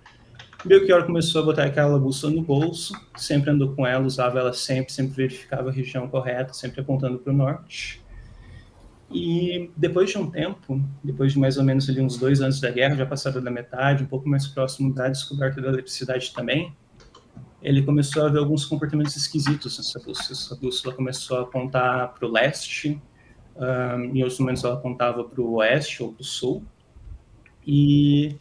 Belchior começou a botar aquela bússola no bolso, sempre andou com ela, usava ela sempre verificava a região correta, sempre apontando para o norte. E depois de um tempo, depois de mais ou menos ali uns 2 anos da guerra, já passado da metade, um pouco mais próximo da descoberta da eletricidade também, ele começou a ver alguns comportamentos esquisitos nessa bússola. Essa bússola começou a apontar para o leste, em outros momentos ela apontava para o oeste ou para o sul. E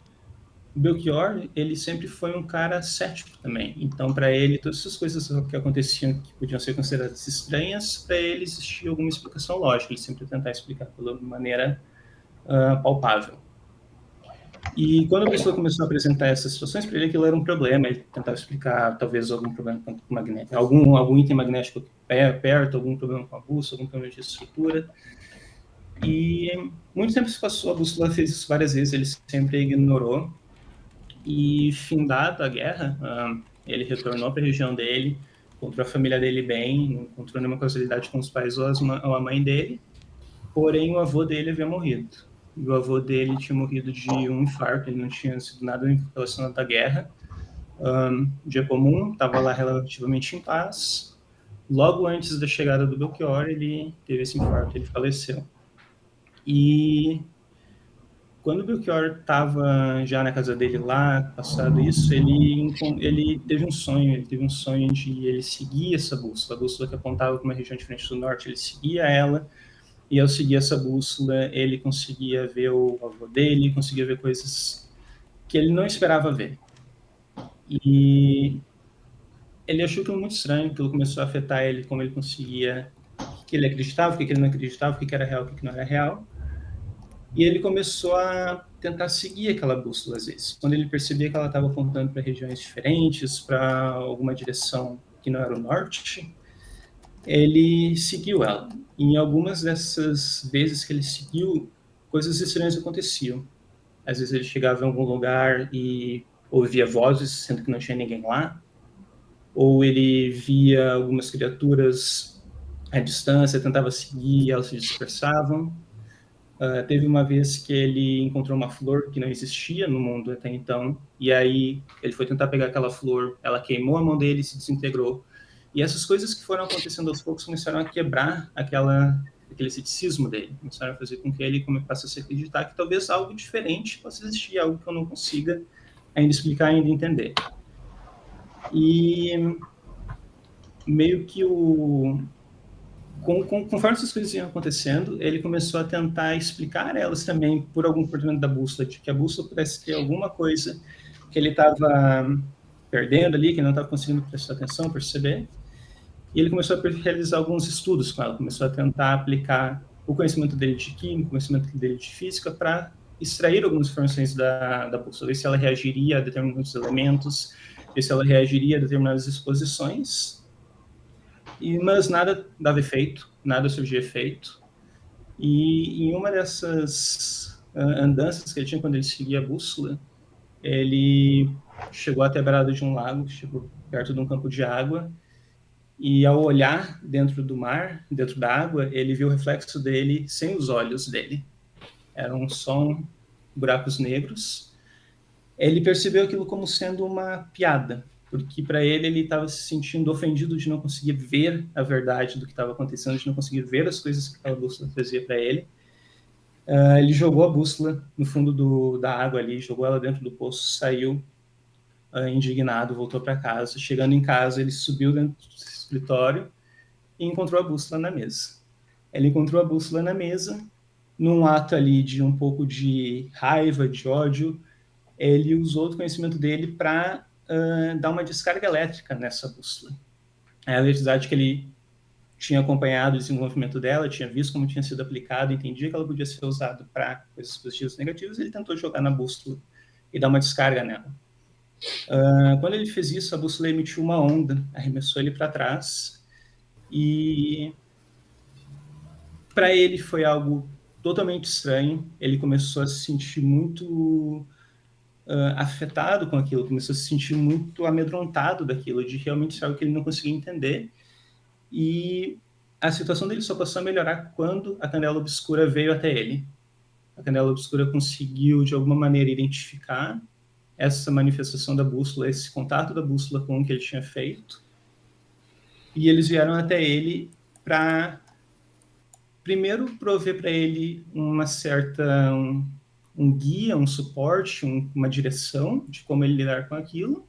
Belchior, ele sempre foi um cara cético também. Então, para ele, todas essas coisas que aconteciam que podiam ser consideradas estranhas, para ele existia alguma explicação lógica. Ele sempre tentava explicar de maneira palpável. E quando a pessoa começou a apresentar essas situações, para ele aquilo era um problema. Ele tentava explicar, talvez, algum problema com o magnético, algum item magnético perto, algum problema com a bússola, algum problema de estrutura. E muito tempo se passou, a bússola fez isso várias vezes, ele sempre ignorou. E findada a guerra, ele retornou para a região dele, encontrou a família dele bem, não encontrou nenhuma causalidade com os pais ou a mãe dele, porém o avô dele havia morrido. E o avô dele tinha morrido de um infarto, ele não tinha sido nada relacionado à guerra. Dia comum, estava lá relativamente em paz. Logo antes da chegada do Belchior, ele teve esse infarto, ele faleceu. E quando o Belchior estava já na casa dele lá, passado isso, ele teve um sonho. Ele teve um sonho de ele seguir essa bússola. A bússola que apontava para uma região diferente do norte, ele seguia ela. E ao seguir essa bússola, ele conseguia ver o avô dele, conseguia ver coisas que ele não esperava ver. E ele achou aquilo muito estranho, aquilo começou a afetar ele, como ele conseguia, o que ele acreditava, o que ele não acreditava, o que era real, o que não era real. E ele começou a tentar seguir aquela bússola às vezes. Quando ele percebia que ela estava apontando para regiões diferentes, para alguma direção que não era o norte, ele seguiu ela. E em algumas dessas vezes que ele seguiu, coisas estranhas aconteciam. Às vezes ele chegava em algum lugar e ouvia vozes, sendo que não tinha ninguém lá. Ou ele via algumas criaturas à distância, tentava seguir e elas se dispersavam. Teve uma vez que ele encontrou uma flor que não existia no mundo até então, e aí ele foi tentar pegar aquela flor, ela queimou a mão dele e se desintegrou. E essas coisas que foram acontecendo aos poucos começaram a quebrar aquele ceticismo dele, começaram a fazer com que ele passasse a se acreditar que talvez algo diferente possa existir, algo que eu não consiga ainda explicar, ainda entender. E meio que conforme essas coisas iam acontecendo, ele começou a tentar explicar elas também por algum comportamento da bússola, de que a bússola pudesse ter alguma coisa que ele estava perdendo ali, que ele não estava conseguindo prestar atenção, perceber. E ele começou a realizar alguns estudos com ela, começou a tentar aplicar o conhecimento dele de química, o conhecimento dele de física, para extrair algumas informações da bússola, ver se ela reagiria a determinados elementos, ver se ela reagiria a determinadas exposições. Mas nada dava efeito, nada surgia efeito. E em uma dessas andanças que ele tinha quando ele seguia a bússola, ele chegou até a beirada de um lago, chegou perto de um campo de água, e ao olhar dentro do mar, dentro da água, ele viu o reflexo dele sem os olhos dele. Eram só buracos negros. Ele percebeu aquilo como sendo uma piada, porque para ele estava se sentindo ofendido de não conseguir ver a verdade do que estava acontecendo, de não conseguir ver as coisas que aquela bússola trazia para ele. Ele jogou a bússola no fundo da água ali, jogou ela dentro do poço, saiu indignado, voltou para casa. Chegando em casa, ele subiu dentro do escritório e encontrou a bússola na mesa. Ele encontrou a bússola na mesa, num ato ali de um pouco de raiva, de ódio. Ele usou o conhecimento dele para dar uma descarga elétrica nessa bússola. A eletricidade que ele tinha acompanhado o desenvolvimento dela, tinha visto como tinha sido aplicado, entendia que ela podia ser usada para coisas positivas e negativas, ele tentou jogar na bússola e dar uma descarga nela. Quando ele fez isso, a bússola emitiu uma onda, arremessou ele para trás, e para ele foi algo totalmente estranho. Ele começou a se sentir muito afetado com aquilo, começou a se sentir muito amedrontado daquilo, de realmente ser algo que ele não conseguia entender. E a situação dele só passou a melhorar quando a Candela Obscura veio até ele. A Candela Obscura conseguiu, de alguma maneira, identificar essa manifestação da bússola, esse contato da bússola com o que ele tinha feito. E eles vieram até ele para, primeiro, prover para ele uma certa... um guia, um suporte, uma direção de como ele lidar com aquilo,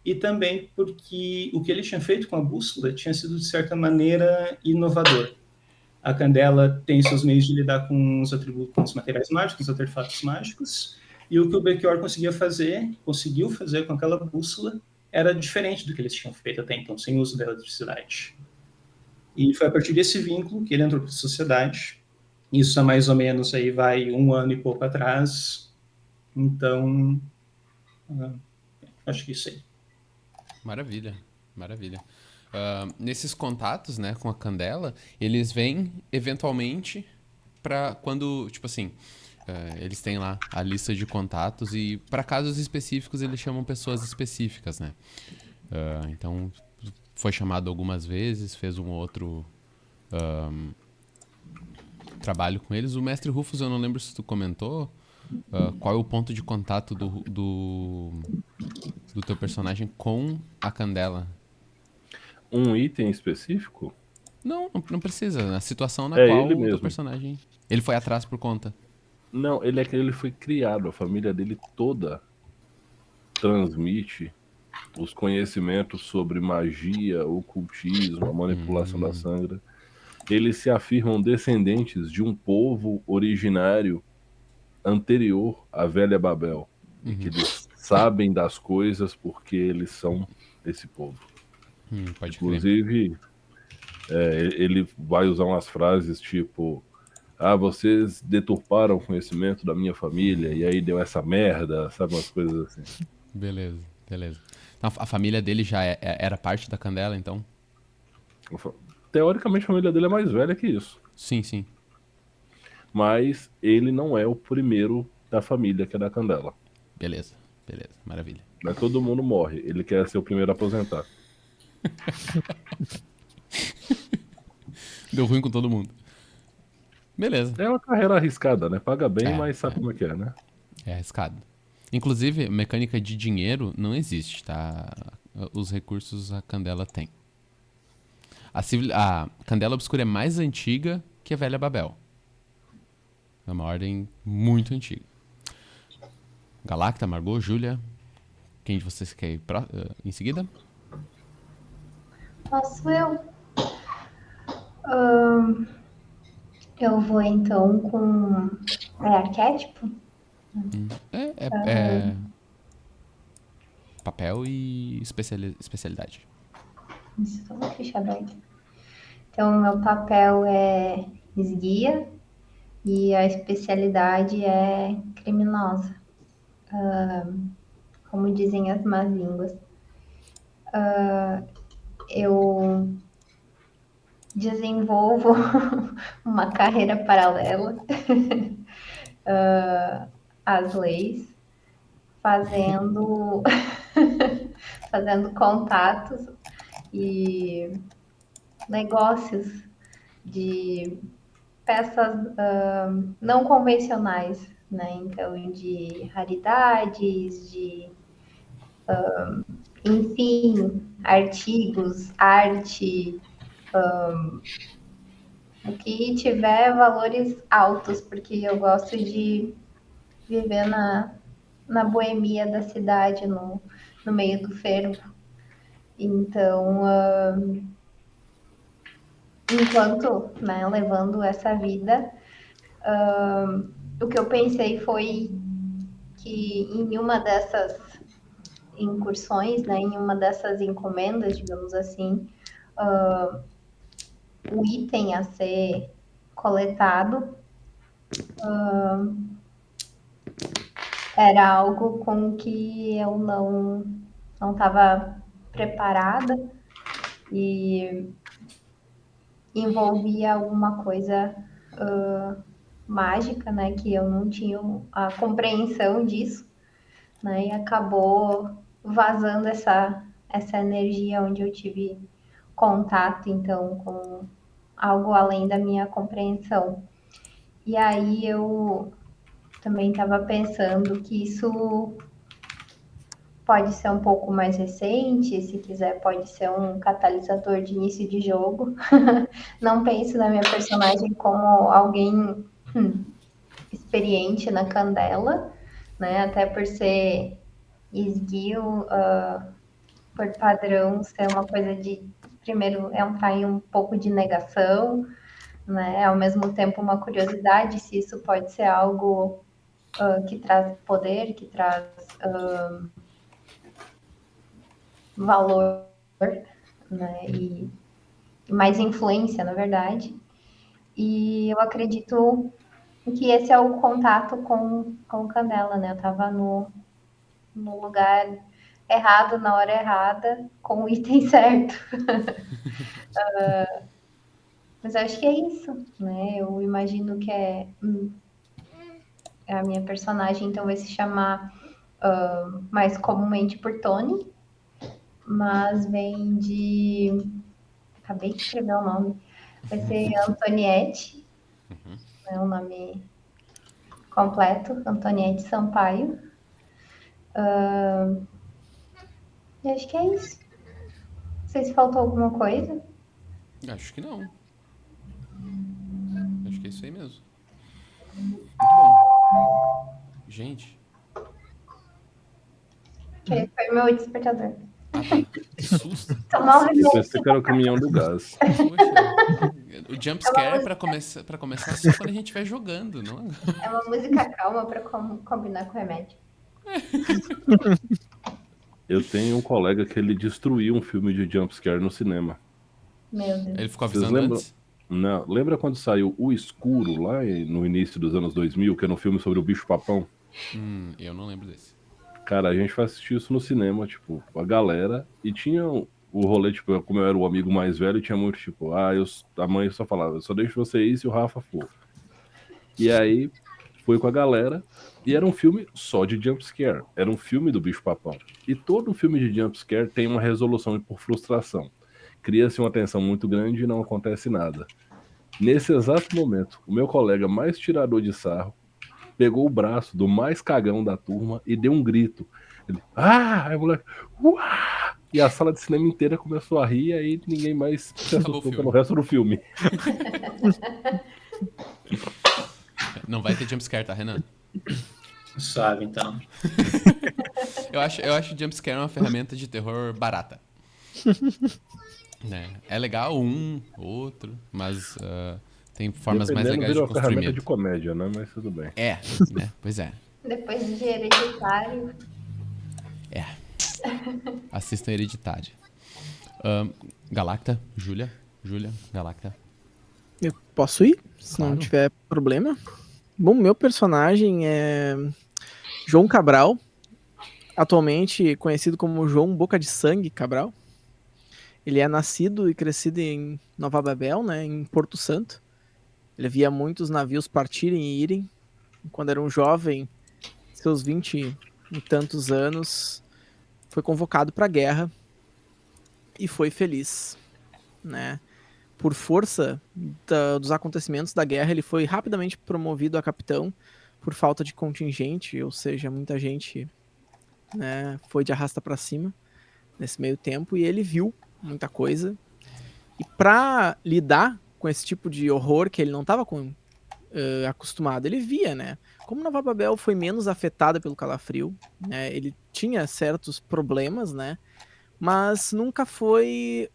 e também porque o que ele tinha feito com a bússola tinha sido, de certa maneira, inovador. A Candela tem seus meios de lidar com os atributos, com os materiais mágicos, os artefatos mágicos, e o que o Belchior conseguiu fazer com aquela bússola era diferente do que eles tinham feito até então, sem uso da eletricidade. E foi a partir desse vínculo que ele entrou para a sociedade. Isso há mais ou menos aí vai 1 ano e pouco atrás. Então, acho que isso aí. Maravilha, maravilha. Nesses contatos, né, com a Candela, eles vêm eventualmente para quando, tipo assim, eles têm lá a lista de contatos e para casos específicos eles chamam pessoas específicas, né? Então, foi chamado algumas vezes, fez um outro trabalho com eles. O Mestre Rufus, eu não lembro se tu comentou qual é o ponto de contato do teu personagem com a Candela. Um item específico? Não precisa. A situação na É qual ele o teu mesmo. personagem... Ele foi atrás por conta. Não, ele foi criado, a família dele toda transmite os conhecimentos sobre magia, ocultismo, a manipulação da sangra. Eles se afirmam descendentes de um povo originário anterior à Velha Babel. E que eles sabem das coisas porque eles são esse povo. Pode crer. Inclusive, ele vai usar umas frases tipo: ah, vocês deturparam o conhecimento da minha família e aí deu essa merda, sabe, umas coisas assim. Beleza, beleza. Então, a família dele já era parte da Candela, então? Teoricamente, a família dele é mais velha que isso. Sim, sim. Mas ele não é o primeiro da família que é da Candela. Beleza, maravilha. Mas todo mundo morre. Ele quer ser o primeiro a aposentar. Deu ruim com todo mundo. Beleza. É uma carreira arriscada, né? Paga bem, mas sabe como é que é, né? É arriscado. Inclusive, mecânica de dinheiro não existe, tá? Os recursos a Candela tem. A Candela Obscura é mais antiga que a Velha Babel. É uma ordem muito antiga. Galacta, Margot, Júlia. Quem de vocês quer ir em seguida? Posso eu? Eu vou então com arquétipo. Papel e especialidade. Isso, tô com a ficha aberta. Então, meu papel é esguia e a especialidade é criminosa, como dizem as más línguas. Eu desenvolvo uma carreira paralela às leis, fazendo contatos e negócios de peças não convencionais, né? Então, de raridades, enfim, artigos, arte, o que tiver valores altos, porque eu gosto de viver na boemia da cidade, no meio do fervo. Então, enquanto, né, levando essa vida, o que eu pensei foi que em uma dessas incursões, né, em uma dessas encomendas, digamos assim, o item a ser coletado era algo com que eu não estava preparada e envolvia alguma coisa mágica, né, que eu não tinha a compreensão disso, né, e acabou vazando essa energia onde eu tive contato, então, com algo além da minha compreensão. E aí eu também estava pensando que isso pode ser um pouco mais recente, se quiser pode ser um catalisador de início de jogo. Não penso na minha personagem como alguém experiente na Candela, né? Até por ser esguio, por padrão, ser uma coisa de, primeiro, entrar em um pouco de negação, né? Ao mesmo tempo uma curiosidade se isso pode ser algo que traz poder, que traz valor, né? E mais influência, na verdade. E eu acredito que esse é o contato com Candela, né? Eu estava no lugar errado, na hora errada, com o item certo. Mas acho que é isso, né? Eu imagino que a minha personagem então vai se chamar mais comumente por Tony, mas vem de... Acabei de escrever o nome. Vai ser Antoniette, é o nome completo, Antoniette Sampaio. E acho que é isso. Não sei se faltou alguma coisa. Acho que não. Acho que é isso aí mesmo. Muito bom. Gente. Que foi meu despertador. Ah, tá. Que susto. Tomar um Eu remédio. pensei que era o caminhão do gás. Poxa. O jumpscare é pra começar só quando a gente estiver jogando, não? É uma música calma pra combinar com o remédio. Eu tenho um colega que ele destruiu um filme de jumpscare no cinema. Meu Deus. Ele ficou Vocês avisando lembram? antes? Não, lembra quando saiu O Escuro, lá no início dos anos 2000, que era um filme sobre o bicho-papão? Eu não lembro desse. Cara, a gente foi assistir isso no cinema, tipo, a galera, e tinha o rolê, tipo, como eu era o amigo mais velho, tinha muito, tipo, a mãe só falava, eu só deixo você ir se o Rafa for. E aí, foi com a galera, e era um filme só de jumpscare, era um filme do bicho-papão. E todo filme de jumpscare tem uma resolução por frustração. Cria-se uma tensão muito grande e não acontece nada. Nesse exato momento, o meu colega mais tirador de sarro pegou o braço do mais cagão da turma e deu um grito. Ele, aí o moleque, uá! E a sala de cinema inteira começou a rir, e aí ninguém mais se Acabou o assustou filme. pelo resto do filme. Não vai ter jumpscare, tá, Renan? Suave, então. Eu acho jumpscare uma ferramenta de terror barata. Né? É legal um, outro, mas tem formas mais Dependendo, legais vira de uma construir ferramenta medo. de comédia, né? Mas tudo bem. É, né? Pois é. Depois de Hereditário. Assistam Hereditário. Galacta, Júlia, Galacta. Eu posso ir? Se Claro. não tiver problema. Bom, meu personagem é João Cabral, atualmente conhecido como João Boca de Sangue Cabral. Ele é nascido e crescido em Nova Babel, né, em Porto Santo. Ele via muitos navios partirem e irem. Quando era um jovem, seus 20 e tantos anos, foi convocado para a guerra e foi feliz, né? Por força dos acontecimentos da guerra, ele foi rapidamente promovido a capitão por falta de contingente, ou seja, muita gente, né, foi de arrasta para cima nesse meio tempo, e ele viu muita coisa. E para lidar com esse tipo de horror que ele não estava acostumado, ele via, né? Como Nova Babel foi menos afetada pelo calafrio, né, ele tinha certos problemas, né? Mas nunca foi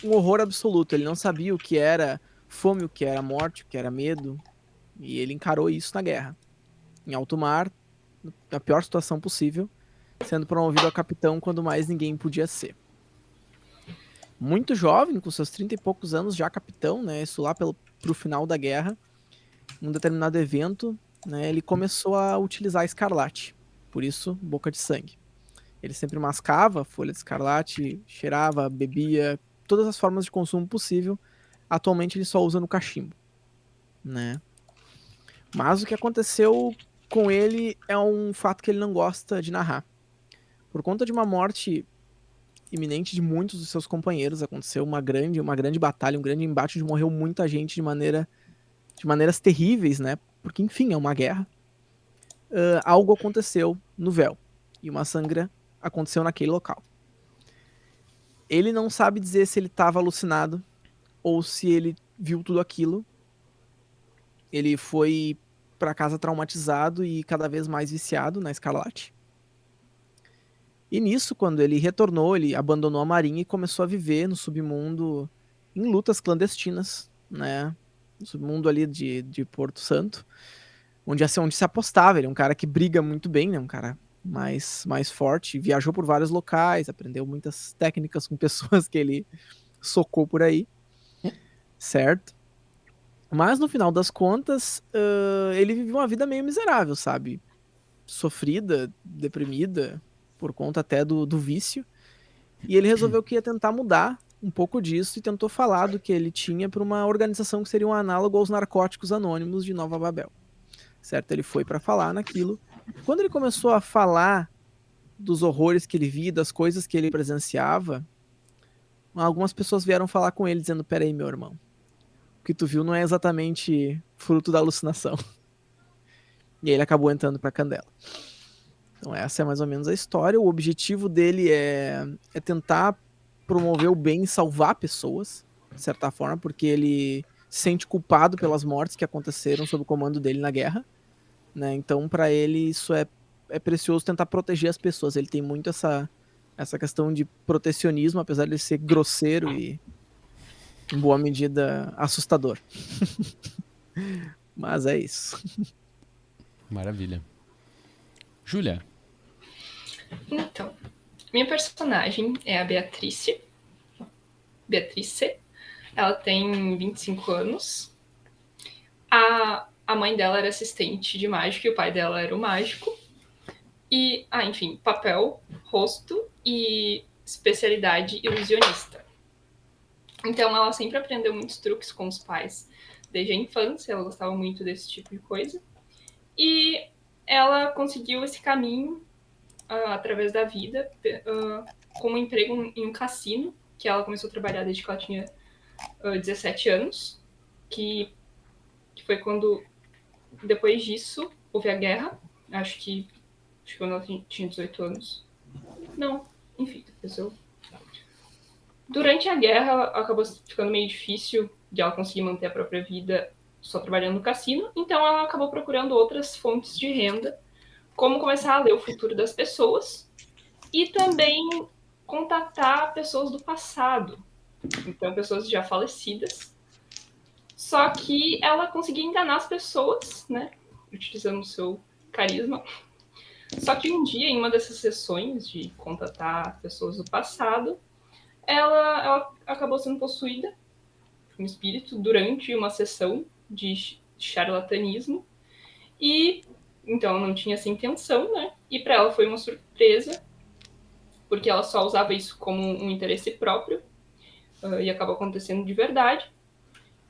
um horror absoluto. Ele não sabia o que era fome, o que era morte, o que era medo. E ele encarou isso na guerra. Em alto mar, na pior situação possível, sendo promovido a capitão quando mais ninguém podia ser. Muito jovem, com seus 30 e poucos anos, já capitão, né? Isso lá pro final da guerra. Num determinado evento, né, ele começou a utilizar escarlate. Por isso, boca de sangue. Ele sempre mascava folha de escarlate, cheirava, bebia, todas as formas de consumo possível. Atualmente ele só usa no cachimbo, né? Mas o que aconteceu com ele é um fato que ele não gosta de narrar. Por conta de uma morte iminente de muitos dos seus companheiros, aconteceu uma grande batalha, um grande embate onde morreu muita gente de maneiras terríveis, né? Porque, enfim, é uma guerra. Algo aconteceu no véu. E uma sangra aconteceu naquele local. Ele não sabe dizer se ele estava alucinado ou se ele viu tudo aquilo. Ele foi para casa traumatizado e cada vez mais viciado na escarlate. E nisso, quando ele retornou, ele abandonou a marinha e começou a viver no submundo em lutas clandestinas, né? No submundo ali de Porto Santo, onde se apostava. Ele é um cara que briga muito bem, né? Um cara mais forte, viajou por vários locais, aprendeu muitas técnicas com pessoas que ele socou por aí, certo? Mas no final das contas, ele viveu uma vida meio miserável, sabe? Sofrida, deprimida, por conta até do vício. E ele resolveu que ia tentar mudar um pouco disso e tentou falar do que ele tinha para uma organização que seria um análogo aos Narcóticos Anônimos de Nova Babel. Certo? Ele foi para falar naquilo. Quando ele começou a falar dos horrores que ele via, das coisas que ele presenciava, algumas pessoas vieram falar com ele dizendo: peraí, meu irmão, o que tu viu não é exatamente fruto da alucinação. E aí ele acabou entrando pra Candela. Então essa é mais ou menos a história. O objetivo dele é tentar promover o bem e salvar pessoas, de certa forma, porque ele se sente culpado pelas mortes que aconteceram sob o comando dele na guerra, né? Então, pra ele, isso é precioso tentar proteger as pessoas. Ele tem muito essa questão de protecionismo, apesar de ele ser grosseiro e, em boa medida, assustador. Mas é isso. Maravilha. Júlia, Então, minha personagem é a Beatrice. Beatrice. Ela tem 25 anos. A mãe dela era assistente de mágico e o pai dela era o mágico. E, enfim, papel, rosto e especialidade ilusionista. Então, ela sempre aprendeu muitos truques com os pais desde a infância. Ela gostava muito desse tipo de coisa. E ela conseguiu esse caminho através da vida, com um emprego em um cassino, que ela começou a trabalhar desde que ela tinha 17 anos, que foi quando, depois disso, houve a guerra, acho que quando ela tinha 18 anos. Não, enfim, depois eu... Durante a guerra, acabou ficando meio difícil de ela conseguir manter a própria vida só trabalhando no cassino, então ela acabou procurando outras fontes de renda, como começar a ler o futuro das pessoas e também contatar pessoas do passado, então pessoas já falecidas. Só que ela conseguia enganar as pessoas, né, utilizando o seu carisma. Só que um dia, em uma dessas sessões de contatar pessoas do passado, ela acabou sendo possuída por um espírito durante uma sessão de charlatanismo. E então ela não tinha essa intenção, né? E para ela foi uma surpresa, porque ela só usava isso como um interesse próprio, e acabou acontecendo de verdade.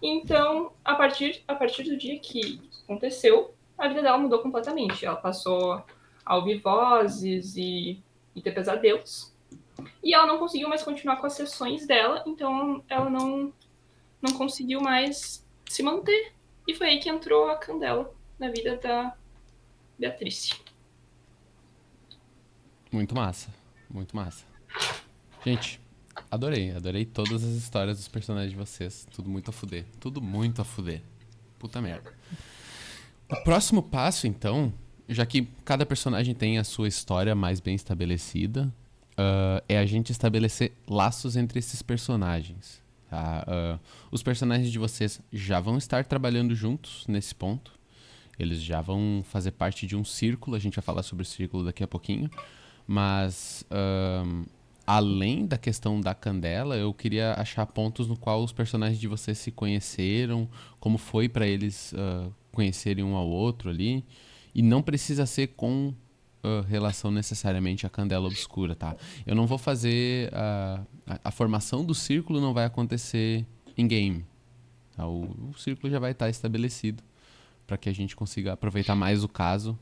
Então, a partir do dia que aconteceu, a vida dela mudou completamente. Ela passou a ouvir vozes e ter pesadelos. E ela não conseguiu mais continuar com as sessões dela, então ela não conseguiu mais se manter. E foi aí que entrou a Candela na vida da Beatrice. muito massa. Muito massa. Gente, adorei todas as histórias dos personagens de vocês. Tudo muito a fuder. Tudo muito a fuder. Puta merda. O próximo passo, então, já que cada personagem tem a sua história mais bem estabelecida, é a gente estabelecer laços entre esses personagens. Tá? Os personagens de vocês já vão estar trabalhando juntos nesse ponto. Eles já vão fazer parte de um círculo. A gente vai falar sobre o círculo daqui a pouquinho. Mas, além da questão da Candela, eu queria achar pontos no qual os personagens de vocês se conheceram, como foi pra eles conhecerem um ao outro ali. E não precisa ser com relação necessariamente à Candela Obscura, tá? Eu não vou fazer... a formação do círculo não vai acontecer em game. Tá? O círculo já vai estar estabelecido para que a gente consiga aproveitar mais o caso.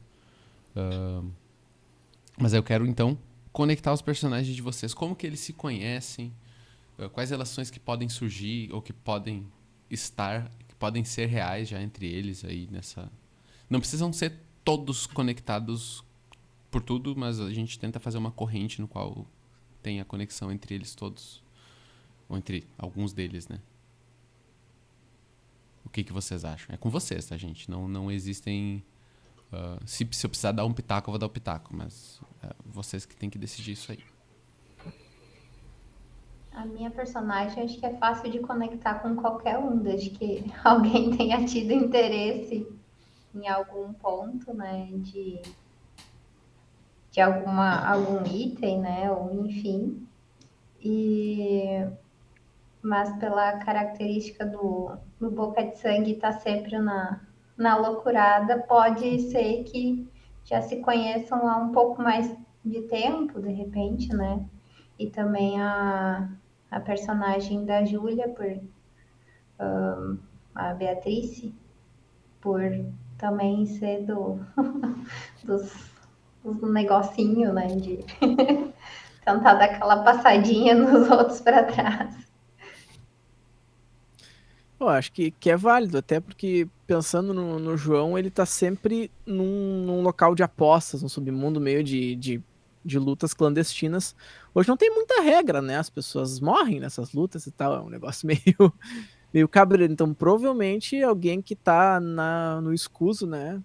Mas eu quero, então, conectar os personagens de vocês. Como que eles se conhecem? Quais relações que podem surgir ou que podem estar, que podem ser reais já entre eles aí nessa... Não precisam ser todos conectados por tudo, mas a gente tenta fazer uma corrente no qual tem a conexão entre eles todos. Ou entre alguns deles, né? O que vocês acham? É com vocês, tá, gente? Não existem... se eu precisar dar um pitaco, eu vou dar um pitaco. Mas vocês que têm que decidir isso aí. A minha personagem acho que é fácil de conectar com qualquer um, desde que alguém tenha tido interesse em algum ponto, né, de algum item, né, ou enfim. Mas pela característica do Boca de Sangue estar sempre na loucurada, pode ser que já se conheçam há um pouco mais de tempo, de repente, né? E também a personagem da Júlia, a Beatrice, por também ser dos negocinho, né? De tentar dar aquela passadinha nos outros para trás. Eu acho que é válido, até porque pensando no João, ele tá sempre num local de apostas, num submundo meio de lutas clandestinas. Hoje não tem muita regra, né? As pessoas morrem nessas lutas e tal, é um negócio meio cabreiro. Então, provavelmente, alguém que tá no escuso, né?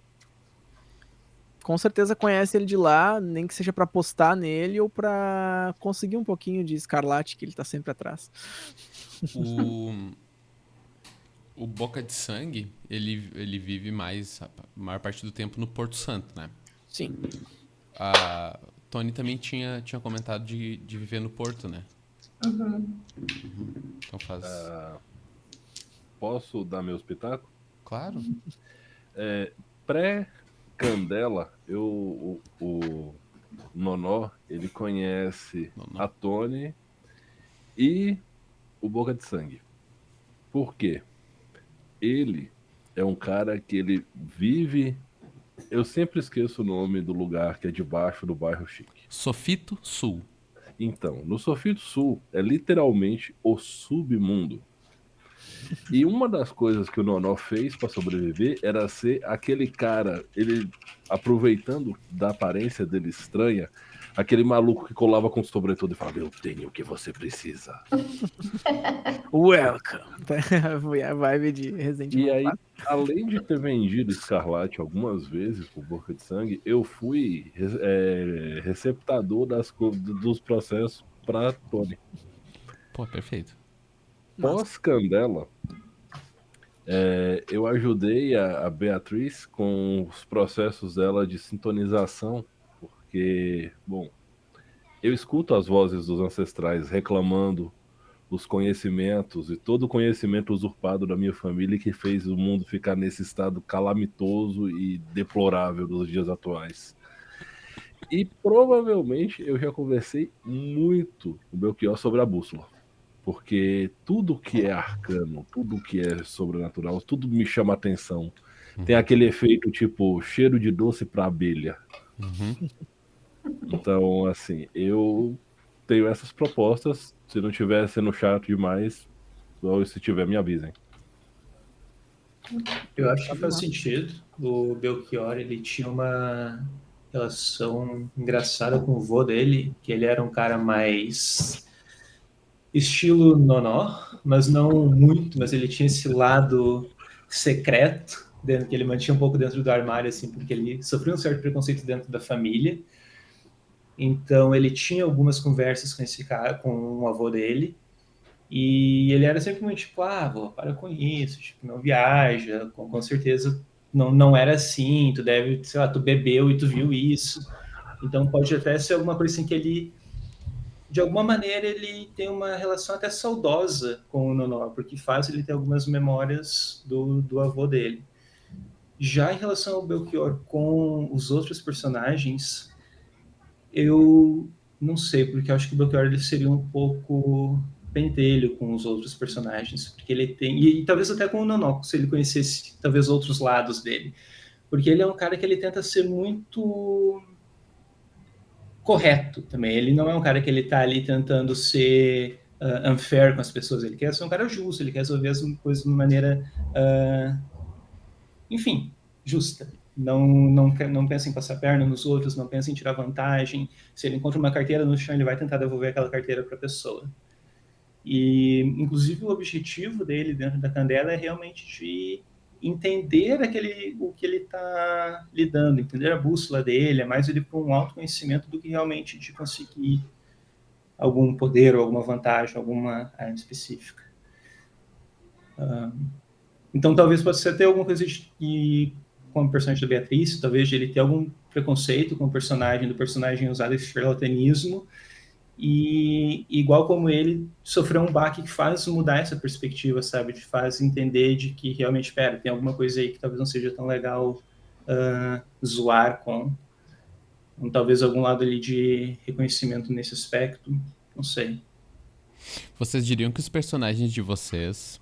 com certeza conhece ele de lá, nem que seja pra postar nele ou pra conseguir um pouquinho de escarlate, que ele tá sempre atrás. O Boca de Sangue, ele vive a maior parte do tempo no Porto Santo, né? Sim. A Tony também tinha comentado de viver no Porto, né? Uhum. Então faz... Posso dar meu espetáculo? Claro. Pré-Candela, o Nonó, ele conhece Nonó. a Tony e o Boca de Sangue. Por quê? Ele é um cara que ele vive... Eu sempre esqueço o nome do lugar que é debaixo do bairro Chique. Sofito Sul. Então, no Sofito Sul é literalmente o submundo. E uma das coisas que o Nonó fez para sobreviver era ser aquele cara, ele aproveitando da aparência dele estranha, aquele maluco que colava com o sobretudo e falava: eu tenho o que você precisa. Welcome. Foi a vibe de Resident E Evil aí, 4. além de ter vendido Escarlate algumas vezes por Boca de Sangue, eu fui receptador dos processos para Tony. Pô, perfeito. Pós-Candela, eu ajudei a Beatriz com os processos dela de sintonização, porque, bom, eu escuto as vozes dos ancestrais reclamando os conhecimentos e todo o conhecimento usurpado da minha família que fez o mundo ficar nesse estado calamitoso e deplorável dos dias atuais. E provavelmente eu já conversei muito com o Belchior sobre a bússola. Porque tudo que é arcano, tudo que é sobrenatural, tudo me chama atenção. Tem aquele efeito tipo cheiro de doce pra abelha. Então, assim, eu tenho essas propostas. Se não estiver sendo chato demais, ou se tiver, me avisem. Eu acho que faz sentido. O Belchior, ele tinha uma relação engraçada com o vô dele, que ele era um cara mais estilo Nonó, mas não muito, mas ele tinha esse lado secreto, que ele mantinha um pouco dentro do armário, assim, porque ele sofreu um certo preconceito dentro da família. Então ele tinha algumas conversas com esse cara, com o avô dele, e ele era sempre muito tipo, vô, para com isso, tipo, não viaja, com certeza não era assim, tu deve, sei lá, tu bebeu e tu viu isso. Então pode até ser alguma coisa assim que ele, de alguma maneira, ele tem uma relação até saudosa com o Nonó, porque faz ele ter algumas memórias do avô dele. Já em relação ao Belchior com os outros personagens, eu não sei, porque eu acho que o Belchior ele seria um pouco pentelho com os outros personagens, porque ele tem, e talvez até com o Nonó, se ele conhecesse talvez outros lados dele, porque ele é um cara que ele tenta ser muito correto também. Ele não é um cara que ele tá ali tentando ser unfair com as pessoas. Ele quer ser um cara justo, ele quer resolver as coisas de uma maneira, enfim, justa. Não pensa em passar perna nos outros, não pensa em tirar vantagem. Se ele encontra uma carteira no chão, ele vai tentar devolver aquela carteira para a pessoa. E, inclusive, o objetivo dele dentro da Candela é realmente de entender o que ele está lidando, entender a bússola dele, é mais ele para um autoconhecimento do que realmente de conseguir algum poder ou alguma vantagem, alguma área específica. Então, talvez possa ser até alguma coisa com o personagem da Beatriz, talvez de ele ter algum preconceito com o personagem, do personagem usar esse charlatanismo, e igual como ele sofreu um baque que faz mudar essa perspectiva, sabe, de faz entender de que realmente, tem alguma coisa aí que talvez não seja tão legal zoar com talvez algum lado ali de reconhecimento nesse aspecto, não sei. Vocês diriam que os personagens de vocês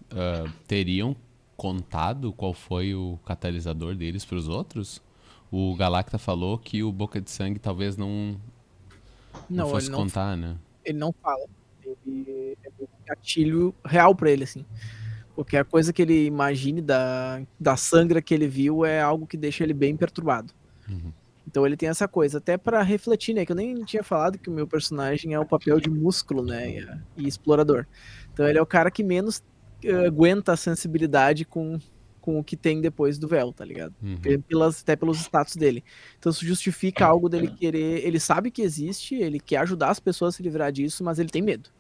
teriam contado qual foi o catalisador deles para os outros? O Galacta falou que o Boca de Sangue talvez não fosse contar, né? Ele não fala. Ele é um gatilho real pra ele, assim. Qualquer coisa que ele imagine da sangra que ele viu é algo que deixa ele bem perturbado. Então ele tem essa coisa, até pra refletir, né? Que eu nem tinha falado que o meu personagem é o papel de músculo, né? E explorador. Então ele é o cara que menos aguenta a sensibilidade com com o que tem depois do véu, tá ligado? Uhum. Até pelos status dele. Então isso justifica algo dele querer. Ele sabe que existe, ele quer ajudar as pessoas a se livrar disso, mas ele tem medo.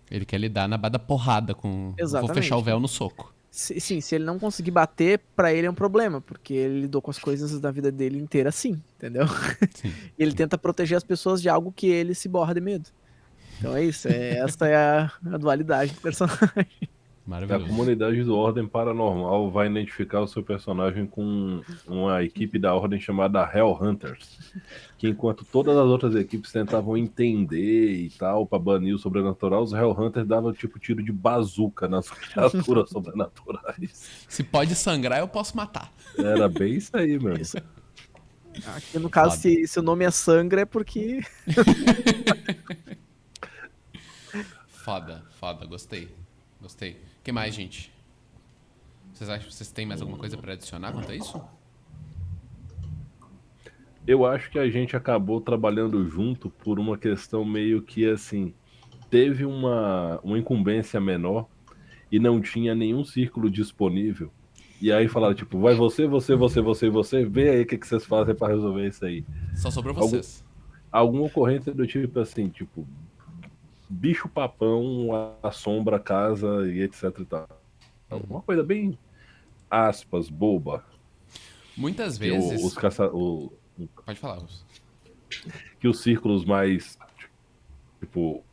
Ele quer lidar na bada porrada com. Exatamente. Vou fechar o véu no soco. Sim, se ele não conseguir bater, pra ele é um problema, porque ele lidou com as coisas da vida dele inteira assim, entendeu? Sim. E ele tenta proteger as pessoas de algo que ele se borra de medo. Então é isso, essa é a dualidade do personagem. A Maravilhoso. comunidade do Ordem Paranormal vai identificar o seu personagem com uma equipe da Ordem chamada Hellhunters, que enquanto todas as outras equipes tentavam entender e tal, pra banir o sobrenatural, os Hellhunters davam tipo tiro de bazuca nas criaturas sobrenaturais. Se pode sangrar, eu posso matar. Era bem isso aí, mano. Isso. Aqui no caso, se o nome é Sangra, é porque... Foda, gostei. O que mais, gente? Vocês acham que vocês têm mais alguma coisa pra adicionar quanto a isso? Eu acho que a gente acabou trabalhando junto por uma questão meio que assim, teve uma incumbência menor e não tinha nenhum círculo disponível. E aí falaram, tipo, vai você, vê aí o que vocês fazem pra resolver isso aí. Só sobrou vocês. Alguma ocorrência do tipo assim, tipo, bicho papão assombra a casa e etc e tal. Uma coisa bem, aspas, boba. Muitas Que vezes. Pode falar, Russo. Que os círculos mais, tipo,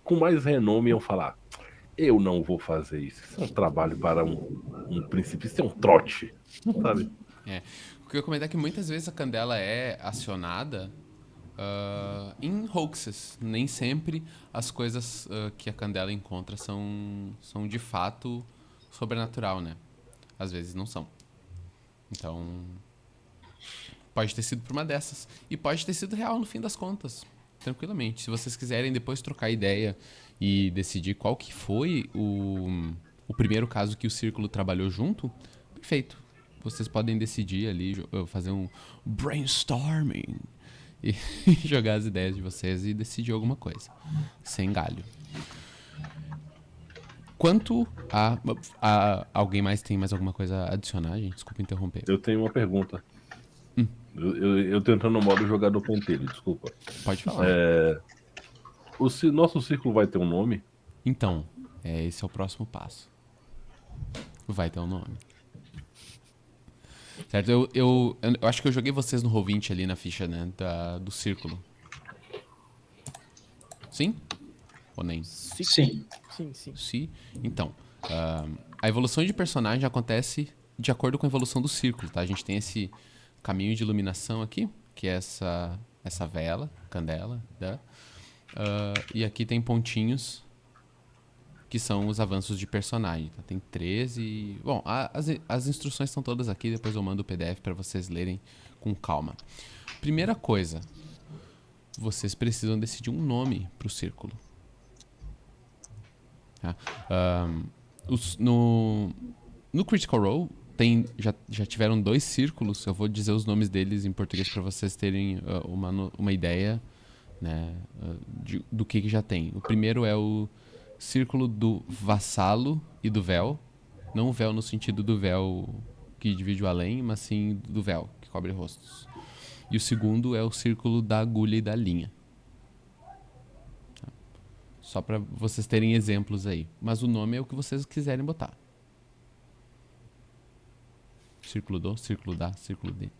com mais renome iam falar, eu não vou fazer isso. Isso é um trabalho para um princípio, isso é um trote, sabe? O que eu ia comentar é que muitas vezes a Candela é acionada em hoaxes. Nem sempre as coisas que a Candela encontra são de fato sobrenatural, né? Às vezes não são. Então, pode ter sido por uma dessas. E pode ter sido real no fim das contas. Tranquilamente. Se vocês quiserem depois trocar ideia e decidir qual que foi o primeiro caso que o Círculo trabalhou junto, perfeito. Vocês podem decidir ali, fazer um brainstorming e jogar as ideias de vocês e decidir alguma coisa. Sem galho. Quanto a alguém mais tem mais alguma coisa a adicionar, gente? Desculpa interromper. Eu tenho uma pergunta. Eu tô entrando no modo jogador pentelho, desculpa. Pode falar. Nosso círculo vai ter um nome? Então, esse é o próximo passo. Vai ter um nome. Certo? Eu acho que eu joguei vocês no Roll20 ali na ficha, né? Do círculo. Sim? Ou nem? Sim. Sim. Então, a evolução de personagem acontece de acordo com a evolução do círculo, tá? A gente tem esse caminho de iluminação aqui, que é essa vela, candela, tá? E aqui tem pontinhos que são os avanços de personagem. Tá? Tem 13. Bom, as instruções estão todas aqui, depois eu mando o PDF para vocês lerem com calma. Primeira coisa, vocês precisam decidir um nome para o círculo. Tá? No Critical Role já tiveram 2 círculos. Eu vou dizer os nomes deles em português para vocês terem uma ideia, né, do que já tem. O primeiro é o Círculo do Vassalo e do Véu. Não o véu no sentido do véu que divide o além, mas sim do véu, que cobre rostos. E o segundo é o Círculo da Agulha e da Linha. Tá? Só para vocês terem exemplos aí. Mas o nome é o que vocês quiserem botar. Círculo do, Círculo da, Círculo de.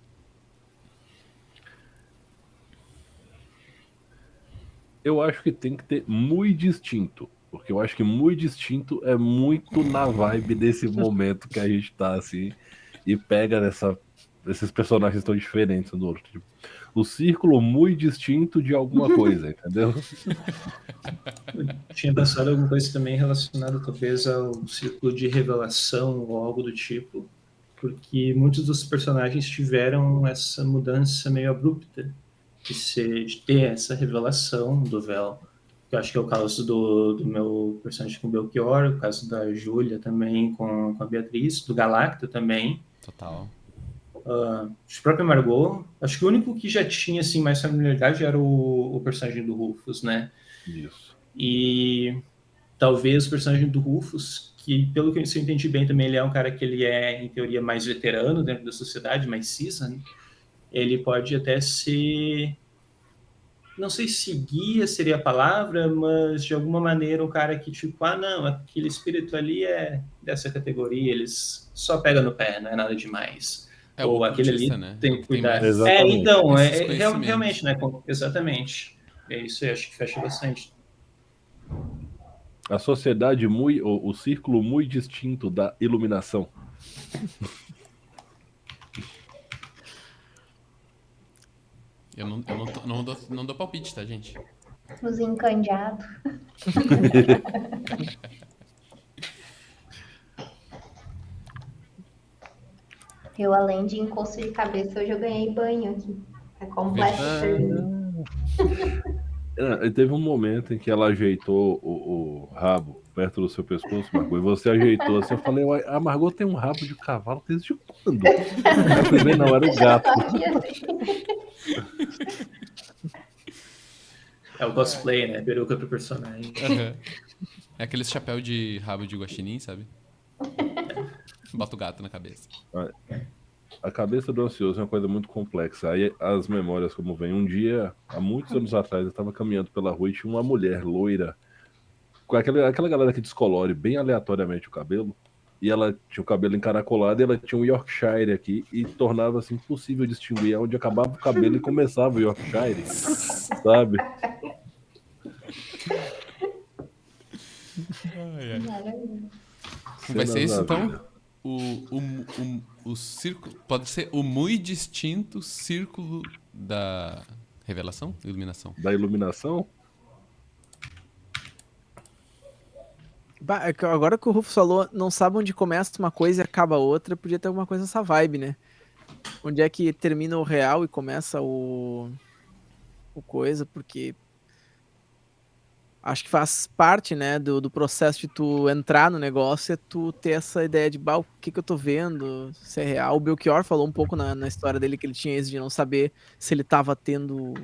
Eu acho que tem que ter muito distinto. Porque eu acho que muito distinto é muito na vibe desse momento que a gente tá assim. E pega esses personagens tão diferentes um do outro. Tipo, o círculo muito distinto de alguma coisa, entendeu? Eu tinha pensado em alguma coisa também relacionada talvez ao círculo de revelação ou algo do tipo. Porque muitos dos personagens tiveram essa mudança meio abrupta de ter essa revelação do véu. Eu acho que é o caso do meu personagem com o Belchior, o caso da Júlia também com a Beatriz, do Galacta também. Total. A própria Margot. Acho que o único que já tinha assim, mais familiaridade era o personagem do Rufus, né? Isso. E talvez o personagem do Rufus, que pelo que eu entendi bem também, ele é um cara que ele é, em teoria, mais veterano dentro da sociedade, mais seasoned. Ele pode até ser, não sei se guia seria a palavra, mas de alguma maneira um cara que tipo, não, aquele espírito ali é dessa categoria, eles só pegam no pé, não é nada demais. É o Ou aquele ali ocultista, né? tem que cuidar. mais Exatamente. Então, esses conhecimentos. realmente, né? Exatamente. É isso, eu acho que fecha bastante. A sociedade o círculo muito distinto da iluminação. Eu não dou palpite, tá, gente? Os encandeados. Eu, além de encosto de cabeça, hoje eu ganhei banho aqui. É completo. Teve um momento em que ela ajeitou o rabo perto do seu pescoço, Margot, e você ajeitou assim. Eu falei, uai, a Margot tem um rabo de cavalo desde quando? Eu falei, não, era o gato. É o cosplay, né? Peruca pro personagem. É aqueles chapéu de rabo de guaxinim, sabe? Bota o gato na cabeça. A cabeça do ansioso é uma coisa muito complexa. Aí as memórias como vem. Um dia, há muitos anos atrás, eu estava caminhando pela rua e tinha uma mulher loira, com aquela galera que descolore bem aleatoriamente o cabelo, e ela tinha o cabelo encaracolado e ela tinha um Yorkshire aqui, e tornava-se impossível distinguir onde acabava o cabelo e começava o Yorkshire, sabe? Vai ser isso, Cenas da então? vida. O círculo... Pode ser o muito distinto círculo da revelação? Iluminação? Da iluminação? Agora que o Rufus falou, não sabe onde começa uma coisa e acaba outra, podia ter alguma coisa nessa vibe, né? Onde é que termina o real e começa o coisa, porque acho que faz parte, né, do processo de tu entrar no negócio, é tu ter essa ideia de, o que eu tô vendo, se é real. O Belchior falou um pouco na história dele que ele tinha esse de não saber se ele tava tendo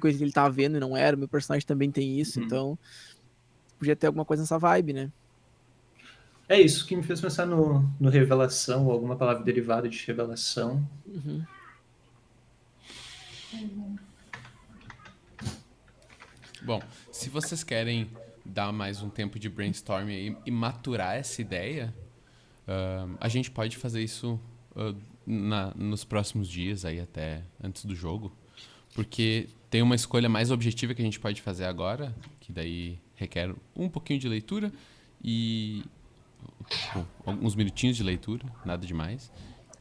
coisa que ele tava vendo e não era. O meu personagem também tem isso, então podia ter alguma coisa nessa vibe, né? É isso que me fez pensar no revelação, ou alguma palavra derivada de revelação. Bom, se vocês querem dar mais um tempo de brainstorming aí e maturar essa ideia, a gente pode fazer isso nos próximos dias, aí até antes do jogo. Porque tem uma escolha mais objetiva que a gente pode fazer agora, que daí requer um pouquinho de leitura e alguns minutinhos de leitura, nada demais.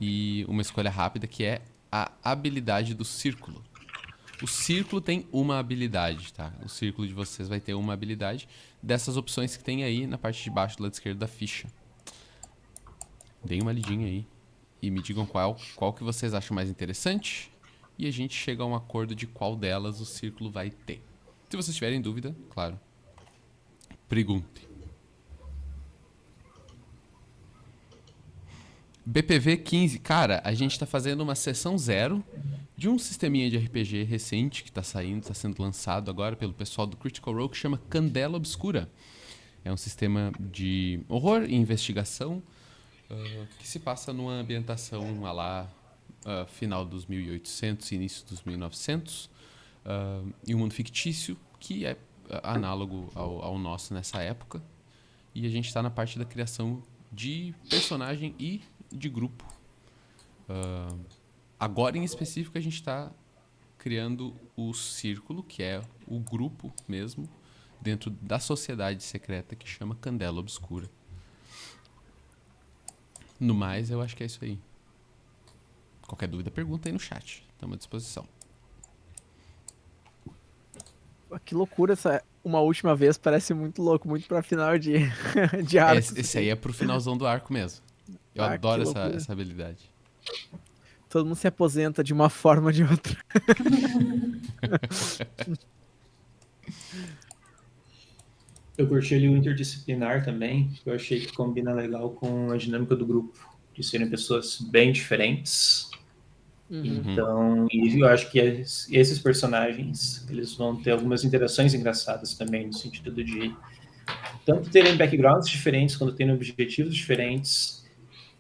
E uma escolha rápida que é a habilidade do círculo. O círculo tem uma habilidade, tá? O círculo de vocês vai ter uma habilidade dessas opções que tem aí na parte de baixo do lado esquerdo da ficha. Deem uma lidinha aí e me digam qual que vocês acham mais interessante e a gente chega a um acordo de qual delas o círculo vai ter. Se vocês tiverem dúvida, claro, perguntem. BPV 15. Cara, a gente tá fazendo uma sessão 0 de um sisteminha de RPG recente que tá sendo lançado agora pelo pessoal do Critical Role, que chama Candela Obscura. É um sistema de horror e investigação que se passa numa ambientação lá final dos 1800 e início dos 1900, em um mundo fictício que é análogo ao nosso nessa época. E a gente está na parte da criação de personagem e de grupo. Agora, em específico, a gente está criando o círculo, que é o grupo mesmo, dentro da sociedade secreta que chama Candela Obscura. No mais, eu acho que é isso aí. Qualquer dúvida, pergunta aí no chat. Estamos à disposição. Que loucura essa uma última vez, parece muito louco, muito pra final de arco. Esse aí é pro finalzão do arco mesmo. Eu adoro essa habilidade. Todo mundo se aposenta de uma forma ou de outra. Eu curti ali o interdisciplinar também, que eu achei que combina legal com a dinâmica do grupo, de serem pessoas bem diferentes. Então, e eu acho que esses personagens, eles vão ter algumas interações engraçadas também, no sentido de tanto terem backgrounds diferentes, quanto terem objetivos diferentes,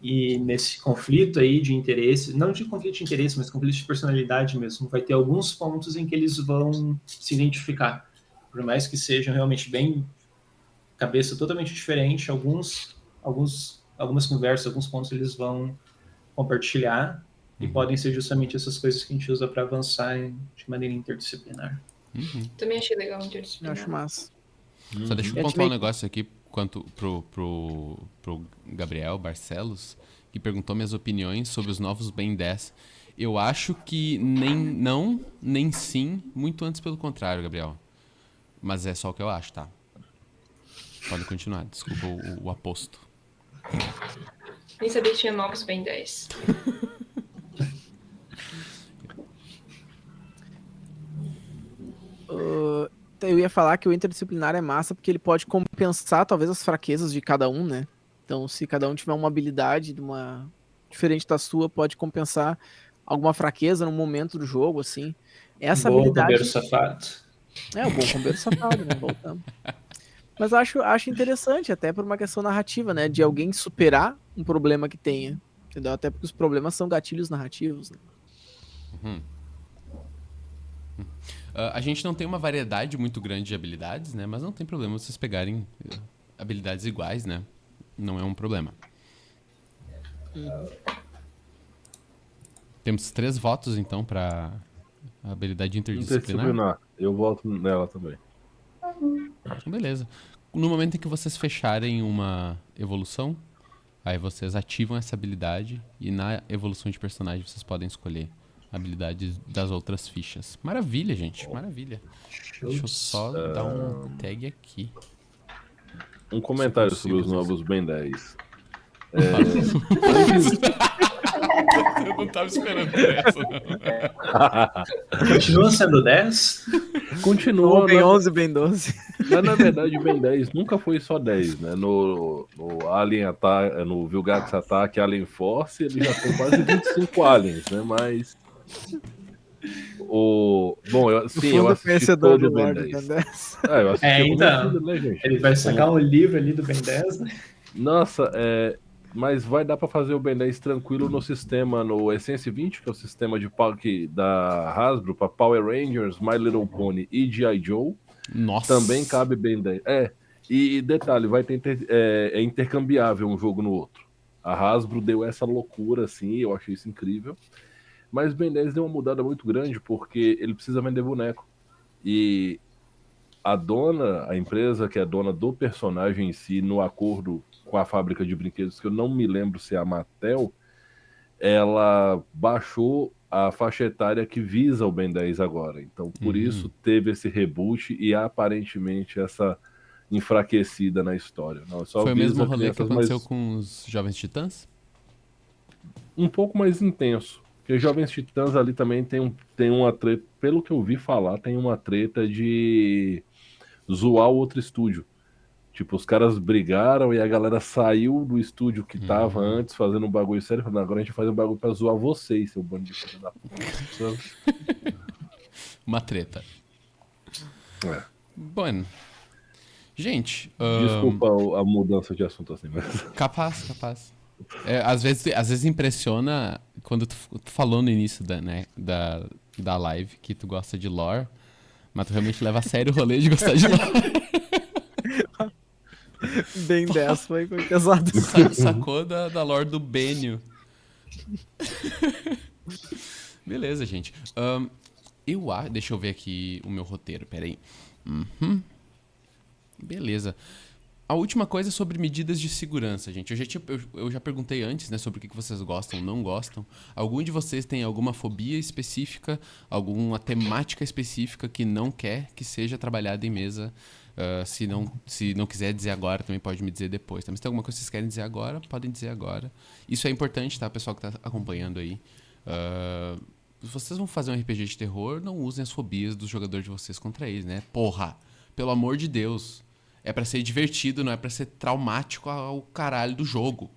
e nesse conflito aí de interesse, não de conflito de interesse, mas conflito de personalidade mesmo, vai ter alguns pontos em que eles vão se identificar, por mais que sejam realmente bem cabeça totalmente diferente, algumas conversas, alguns pontos eles vão compartilhar, e podem ser justamente essas coisas que a gente usa para avançar de maneira interdisciplinar. Também achei legal o Eu interdisciplinar. acho massa. Só deixa eu E a pontuar um gente negócio aqui quanto pro Gabriel Barcelos, que perguntou minhas opiniões sobre os novos Ben 10. Eu acho que nem não, nem sim, muito antes pelo contrário, Gabriel. Mas é só o que eu acho, tá? Pode continuar, desculpa o aposto. Nem sabia que tinha novos Ben 10. Eu ia falar que o interdisciplinar é massa porque ele pode compensar talvez as fraquezas de cada um, né? Então, se cada um tiver uma habilidade diferente da sua, pode compensar alguma fraqueza no momento do jogo, assim. Essa Bom combeiro habilidade safado. é o bom combeiro safado, né? Voltamos. Mas eu acho interessante, até por uma questão narrativa, né? De alguém superar um problema que tenha. Entendeu? Até porque os problemas são gatilhos narrativos, né? A gente não tem uma variedade muito grande de habilidades, né? Mas não tem problema vocês pegarem habilidades iguais, né? Não é um problema. Temos 3 votos, então, pra habilidade interdisciplinar. Interdisciplinar. Eu voto nela também. Então, beleza. No momento em que vocês fecharem uma evolução, aí vocês ativam essa habilidade e na evolução de personagem vocês podem escolher habilidades das outras fichas. Maravilha, gente. Maravilha. Deixa eu só dar um tag aqui. Um comentário sobre os possível, novos Ben 10. Eu não tava esperando por essa, não. Continua sendo 10? Continua, Ou bem 11, bem 12. mas na verdade Ben 10 nunca foi só 10, né? No Alien Attack, no Vilgax Attack Alien Force, ele já tem quase 25 aliens, né? Mas bom, eu assisti conhecedor todo do o Ben Lorde 10. Ben 10. Eu assisti com então. meu filho, né, gente? Ele vai sacar um livro ali do Ben 10, né? Nossa, mas vai dar pra fazer o Ben 10 tranquilo no sistema, no Essence 20, que é o sistema de parque da Hasbro, pra Power Rangers, My Little Pony e G.I. Joe. Nossa. Também cabe Ben 10. E detalhe, vai ter é intercambiável um jogo no outro. A Hasbro deu essa loucura, assim, eu achei isso incrível. Mas Ben 10 deu uma mudada muito grande, porque ele precisa vender boneco. E a empresa que é dona do personagem em si, no acordo com a fábrica de brinquedos, que eu não me lembro se é a Mattel, ela baixou a faixa etária que visa o Ben 10 agora. Então, por isso, teve esse reboot e aparentemente essa enfraquecida na história. Não, só Foi o mesmo visa rolê que crianças aconteceu mais, com os Jovens Titãs? um pouco mais intenso. Porque Jovens Titãs ali também tem uma treta, pelo que eu vi falar, tem uma treta de zoar o outro estúdio. Tipo, os caras brigaram e a galera saiu do estúdio que tava antes fazendo um bagulho sério. Falando, agora a gente faz um bagulho pra zoar vocês, seu bando de filho da puta. Uma treta. É. Bom. Gente. Desculpa a mudança de assunto assim, mas. Capaz. Às vezes impressiona quando tu falou no início da live que tu gosta de lore, mas tu realmente leva a sério o rolê de gostar de lore. Bem 10 foi pesado. Sacou da lore do Benio. Beleza, gente. Deixa eu ver aqui o meu roteiro, peraí. Beleza. A última coisa é sobre medidas de segurança, gente. Eu já perguntei antes, né, sobre o que vocês gostam ou não gostam. Algum de vocês tem alguma fobia específica, alguma temática específica que não quer que seja trabalhada em mesa? Se não quiser dizer agora, também pode me dizer depois. Tá? Mas se tem alguma coisa que vocês querem dizer agora, podem dizer agora. Isso é importante, tá, pessoal que tá acompanhando aí. Se vocês vão fazer um RPG de terror, não usem as fobias dos jogadores de vocês contra eles, né? Porra! Pelo amor de Deus! É pra ser divertido, não é pra ser traumático ao caralho do jogo.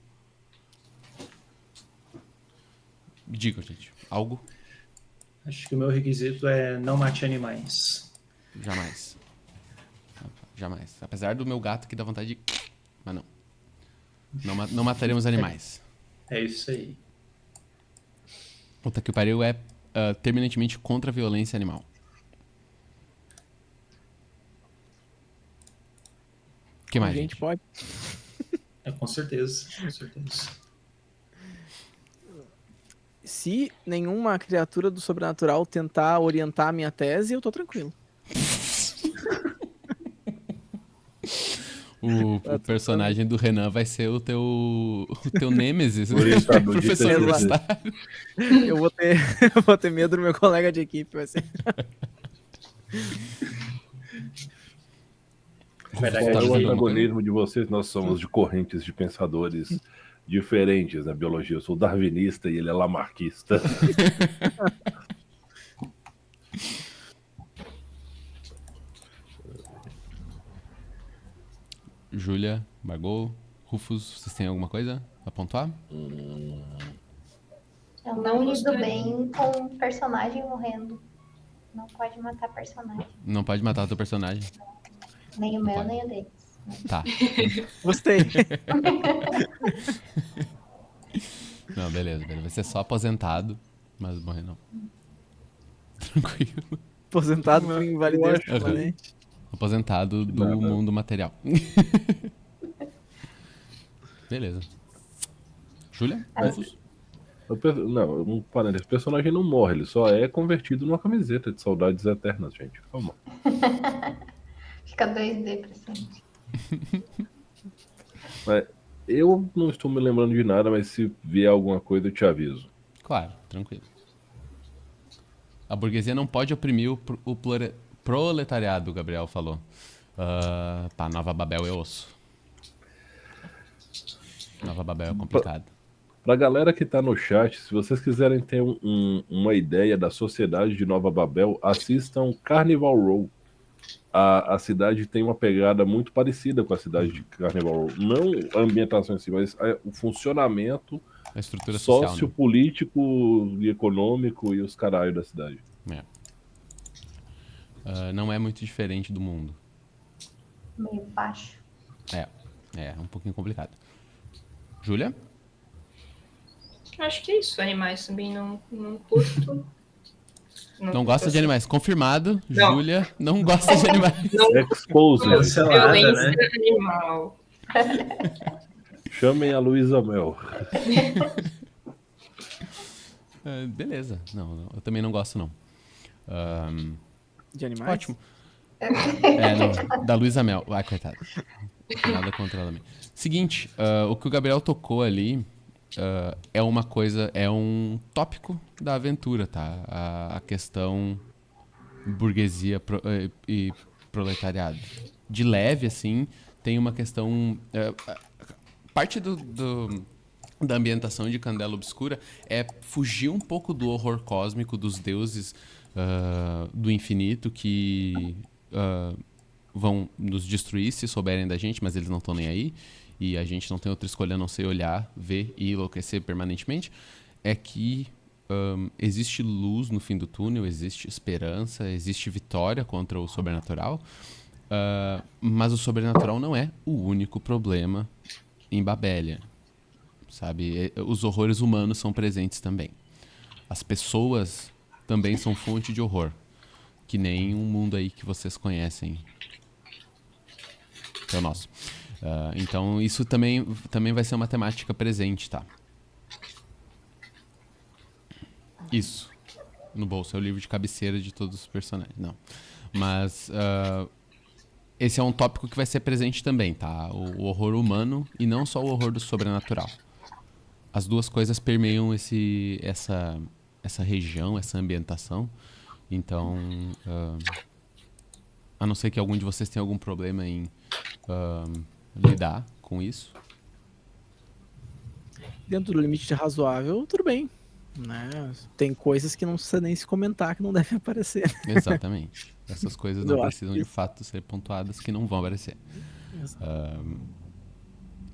Me digam, gente. Algo? Acho que o meu requisito é não mate animais. Jamais. jamais. Apesar do meu gato que dá vontade de... Mas não. Não mataremos animais. É isso aí. Puta que pariu é terminantemente contra a violência animal. O que A mais, gente gente? pode. Com certeza, com certeza. Se nenhuma criatura do sobrenatural tentar orientar a minha tese, eu tô tranquilo. O personagem do Renan vai ser o teu nêmesis. Orientador de Professor TCC. universitário. Eu vou ter, eu vou ter medo do meu colega de equipe. Vai ser. Vai dar Qual é o gatilho. antagonismo de vocês? Nós somos de correntes de pensadores diferentes na biologia. Eu sou darwinista e ele é lamarquista. Júlia, Margot, Rufus, vocês têm alguma coisa a pontuar? Eu Não não lido gostaria. bem com personagem morrendo. Não pode matar personagem. Não pode matar o teu personagem. Nem o meu, pode. nem o deles. Tá. Gostei. Não, beleza. Vai ser só aposentado, mas morrer não. Tranquilo. Aposentado por invalidez acho- permanente. Aposentado do Nada. mundo material. Beleza. Júlia? Rufus? Não, um parênteses. O personagem não morre, ele só é convertido numa camiseta de saudades eternas, gente. Calma. Fica 2D pra sempre. Eu não estou me lembrando de nada, mas se vier alguma coisa eu te aviso. Claro, tranquilo. A burguesia não pode oprimir o proletariado, o Gabriel falou. Pá, Nova Babel é osso. Nova Babel é complicado. Pra galera que tá no chat, se vocês quiserem ter uma ideia da sociedade de Nova Babel, assistam Carnival Row. A cidade tem uma pegada muito parecida com a cidade de Carnival Row. Não a ambientação em si, mas o funcionamento A estrutura social. Né? sociopolítico e econômico e os caralhos da cidade. Não é muito diferente do mundo. Meio baixo. É um pouquinho complicado. Júlia? Acho que é isso. Animais também não curto. Não gosta de animais. Confirmado. Não. Júlia não gosta de animais. Exposed. Cancelada, Violência né? animal. Chamem a Luísa Mel. Beleza. Não, eu também não gosto, não. De animais? Ótimo. Não, da Luísa Mel. Ai, coitada. Nada contra ela também. Seguinte, o que o Gabriel tocou ali é uma coisa, é um tópico da aventura, tá? A questão burguesia e proletariado. De leve, assim, tem uma questão... parte da ambientação de Candela Obscura é fugir um pouco do horror cósmico dos deuses do infinito que vão nos destruir se souberem da gente, mas eles não estão nem aí, e a gente não tem outra escolha a não ser olhar, ver e enlouquecer permanentemente. É que existe luz no fim do túnel, existe esperança, existe vitória contra o sobrenatural, mas o sobrenatural não é o único problema em Babélia, sabe? Os horrores humanos são presentes também. As pessoas também são fonte de horror, que nem um mundo aí que vocês conhecem, que é o nosso. Então isso também vai ser uma temática presente, tá? Isso. No bolso é o livro de cabeceira de todos os personagens. Não. Mas esse é um tópico que vai ser presente também, tá? O horror humano e não só o horror do sobrenatural. As duas coisas permeiam essa região, essa ambientação. Então, a não ser que algum de vocês tenha algum problema em lidar com isso. Dentro do limite de razoável, tudo bem. Né? Tem coisas que não precisa nem se comentar, que não devem aparecer. Exatamente. Essas coisas não Eu acho precisam de fato ser pontuadas, que não vão aparecer.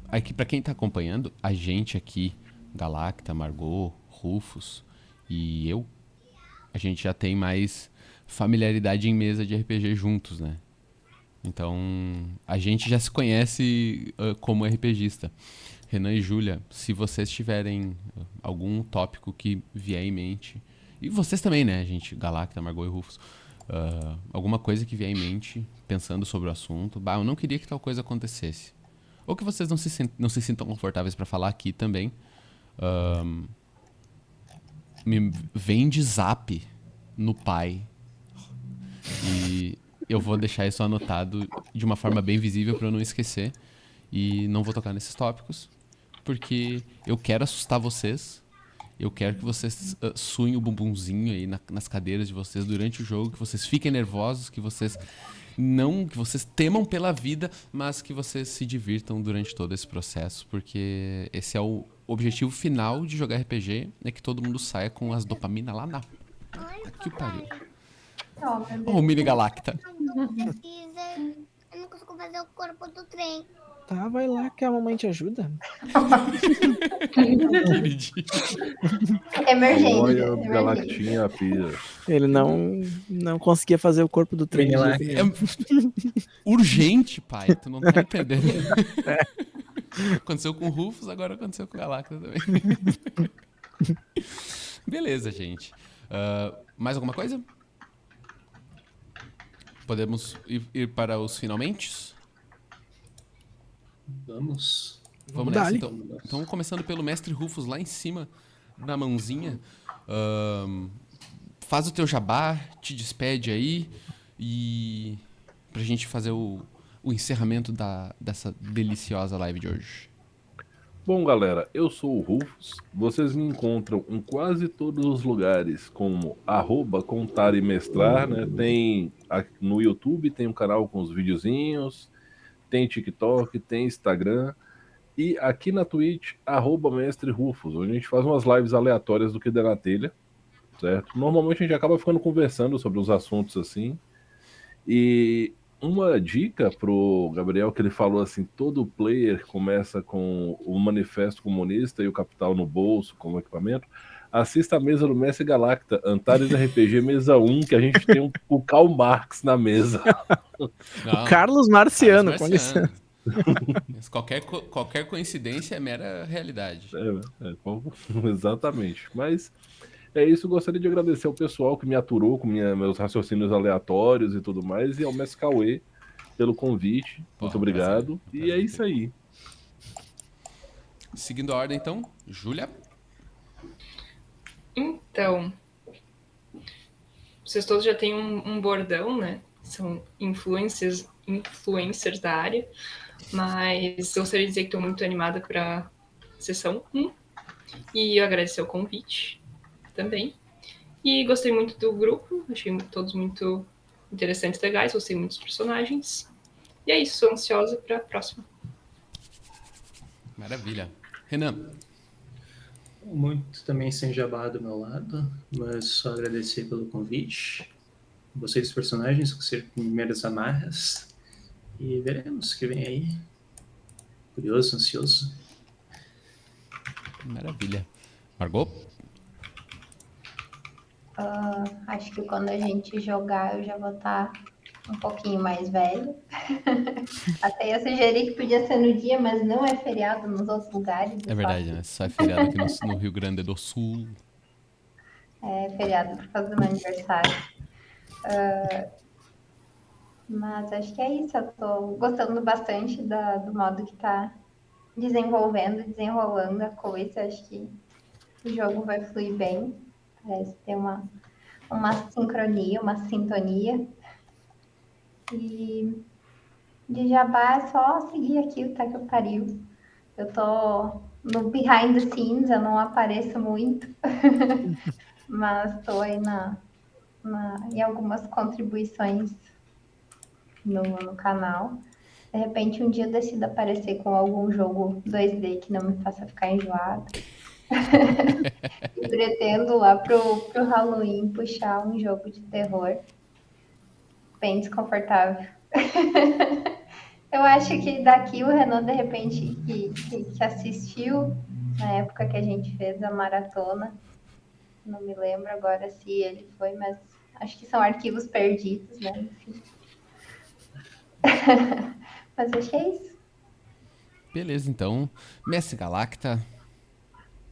Aqui, pra quem tá acompanhando, a gente aqui, Galacta, Margot, Rufus e eu, a gente já tem mais familiaridade em mesa de RPG juntos, né? Então, a gente já se conhece como RPGista. Renan e Júlia, se vocês tiverem algum tópico que vier em mente, e vocês também, né, gente, Galacta, Margot e Rufus, alguma coisa que vier em mente, pensando sobre o assunto, bah, eu não queria que tal coisa acontecesse. Ou que vocês não se sintam confortáveis para falar aqui também, me vem de zap no pai. E eu vou deixar isso anotado de uma forma bem visível para eu não esquecer. E não vou tocar nesses tópicos, porque eu quero assustar vocês. Eu quero que vocês suem o bumbumzinho aí nas cadeiras de vocês durante o jogo, que vocês fiquem nervosos, que vocês temam pela vida, mas que vocês se divirtam durante todo esse processo, porque esse é o objetivo final de jogar RPG, é que todo mundo saia com as dopaminas lá na... Que pariu. Oh, meu Ô, Deus. Mini Galacta. Não precisa. Eu não consigo fazer o corpo do trem. Tá, vai lá que a mamãe te ajuda. Queridinho. Emergência. Olha, emergência. Galactinha pia. Ele não conseguia fazer o corpo do trem. de Mini jeito É nenhum. urgente, pai. Tu não tá entendendo. Aconteceu com o Rufus, agora aconteceu com o Galacta também. Beleza, gente. Mais alguma coisa? Podemos ir para os finalmente? Vamos. Vamos nessa, Dale. então. Então, começando pelo mestre Rufus lá em cima, na mãozinha. Faz o teu jabá, te despede aí e pra gente fazer o encerramento dessa deliciosa live de hoje. Bom, galera, eu sou o Rufus. Vocês me encontram em quase todos os lugares como @contar e mestrar, né? Tem no YouTube, tem um canal com os videozinhos, tem TikTok, tem Instagram. E aqui na Twitch, @mestre Rufus, onde a gente faz umas lives aleatórias do que der na telha, certo? Normalmente a gente acaba ficando conversando sobre os assuntos assim. E uma dica pro Gabriel, que ele falou assim, todo player começa com o Manifesto Comunista e o Capital no bolso como equipamento. Assista a mesa do Mestre Galacta, Antares RPG Mesa 1, que a gente tem o Karl Marx na mesa. Não, Carlos Marciano, Carlos com licença. Marciano. Mas qualquer coincidência é mera realidade. Exatamente. Mas é isso, eu gostaria de agradecer ao pessoal que me aturou com meus raciocínios aleatórios e tudo mais, e ao Mestre Cauê pelo convite. Pô, Muito um obrigado. prazer, E é isso aí. Seguindo a ordem, então, Júlia. Então, vocês todos já têm um bordão, né? São influencers da área, mas eu gostaria de dizer que estou muito animada para sessão 1 e agradecer o convite também. E gostei muito do grupo, achei todos muito interessantes, legais, gostei muito dos personagens. E é isso, sou ansiosa para a próxima. Maravilha. Renan. Muito também sem jabá do meu lado, mas só agradecer pelo convite. Gostei dos personagens, gostei das primeiras amarras. E veremos o que vem aí. Curioso, ansioso. Maravilha. Margot? Acho que quando a gente jogar eu já vou estar um pouquinho mais velho. Até ia sugerir que podia ser no dia, mas não é feriado nos outros lugares. É verdade, né? Só é feriado aqui no Rio Grande do Sul. É feriado por causa do meu aniversário. Mas acho que é isso. Eu tô gostando bastante do modo que tá desenrolando a coisa. Acho que o jogo vai fluir bem. Parece ter uma sincronia, uma sintonia. E de jabá é só seguir aqui o Tá Que Eu Pariu. Eu tô no behind the scenes, eu não apareço muito, mas tô aí em algumas contribuições no canal. De repente, um dia eu decido aparecer com algum jogo 2D que não me faça ficar enjoado. E pretendo lá pro Halloween puxar um jogo de terror bem desconfortável. Eu acho que daqui o Renan, de repente, que assistiu na época que a gente fez a maratona, não me lembro agora se ele foi, mas acho que são arquivos perdidos, né? Enfim. Mas acho que é isso. Beleza, então. Mestre Galacta.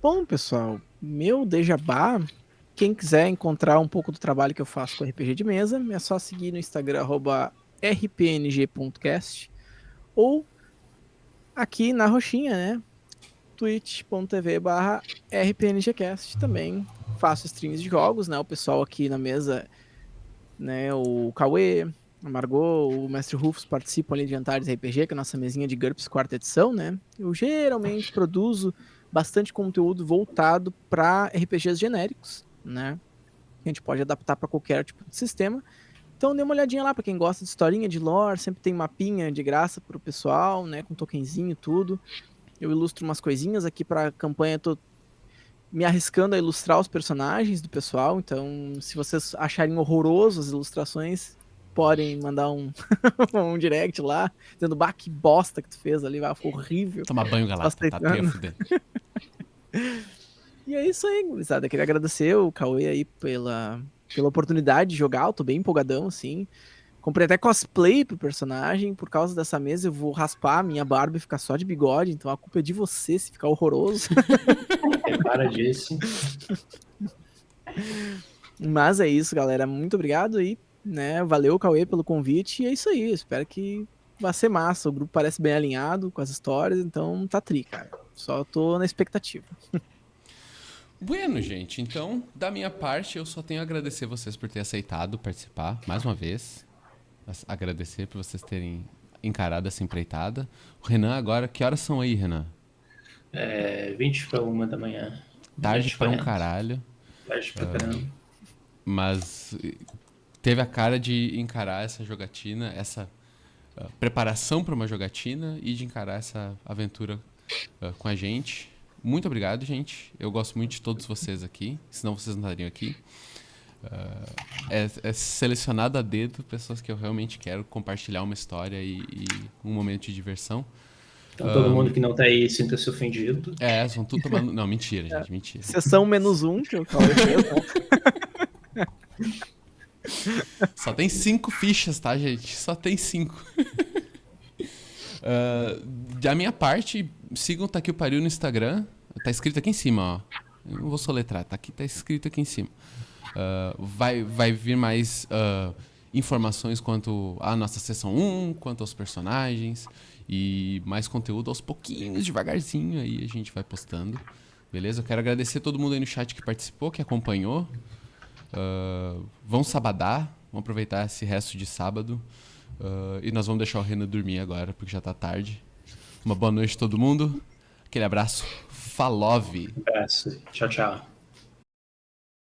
Bom, pessoal, meu Dejabá, quem quiser encontrar um pouco do trabalho que eu faço com RPG de mesa, é só seguir no Instagram, @rpng.cast, ou aqui na roxinha, né? twitch.tv/rpngcast. Também faço streams de jogos, né? O pessoal aqui na mesa, né? O Cauê, a Margot, o Mestre Rufus participam ali de Antares RPG, que é a nossa mesinha de GURPS quarta edição, né? Eu geralmente produzo bastante conteúdo voltado para RPGs genéricos, né? A gente pode adaptar para qualquer tipo de sistema. Então dê uma olhadinha lá para quem gosta de historinha, de lore, sempre tem mapinha de graça pro pessoal, né? Com tokenzinho e tudo. Eu ilustro umas coisinhas aqui pra campanha, tô me arriscando a ilustrar os personagens do pessoal, então se vocês acharem horroroso as ilustrações, podem mandar um, um direct lá, dizendo, bah, que bosta que tu fez ali, vai, foi horrível. Tomar banho, Só Galacta. Tá aceitando. até fuder. E é isso aí, gurizada. Queria agradecer o Cauê aí pela oportunidade de jogar, eu tô bem empolgadão, assim. Comprei até cosplay pro personagem, por causa dessa mesa eu vou raspar a minha barba e ficar só de bigode, então a culpa é de você se ficar horroroso. Repara disso. Mas é isso, galera. Muito obrigado aí, né? Valeu, Cauê, pelo convite. E é isso aí. Espero que vai ser massa. O grupo parece bem alinhado com as histórias, então tá tri, cara. Só tô na expectativa. Bueno, gente, então, da minha parte, eu só tenho a agradecer vocês por ter aceitado participar, mais uma vez. Agradecer por vocês terem encarado essa empreitada. O Renan, agora, que horas são aí, Renan? 20 para 1 da manhã. Tarde pra um 20h40. caralho, Tarde pra caramba. mas teve a cara de encarar essa jogatina, essa preparação para uma jogatina e de encarar essa aventura com a gente. Muito obrigado, gente. Eu gosto muito de todos vocês aqui, senão vocês não estariam aqui. É selecionado a dedo pessoas que eu realmente quero compartilhar uma história e um momento de diversão. Então todo mundo que não tá aí sinta-se ofendido. São tudo tomando... Não, mentira, gente, mentira. Sessão -1, que eu Cauê fez, né? Só tem 5 fichas, tá, gente? Só tem 5. Da minha parte, sigam Tá Aqui o Pariu no Instagram. Tá escrito aqui em cima, ó. Eu não vou soletrar, tá escrito aqui em cima. Vai vir mais informações quanto à nossa sessão 1, quanto aos personagens e mais conteúdo aos pouquinhos, devagarzinho aí a gente vai postando. Beleza? Eu quero agradecer todo mundo aí no chat que participou, que acompanhou. Vamos sabadar, vamos aproveitar esse resto de sábado. E nós vamos deixar o Renan dormir agora, porque já tá tarde. Uma boa noite a todo mundo. Aquele abraço. Falove! Um abraço. Tchau, tchau.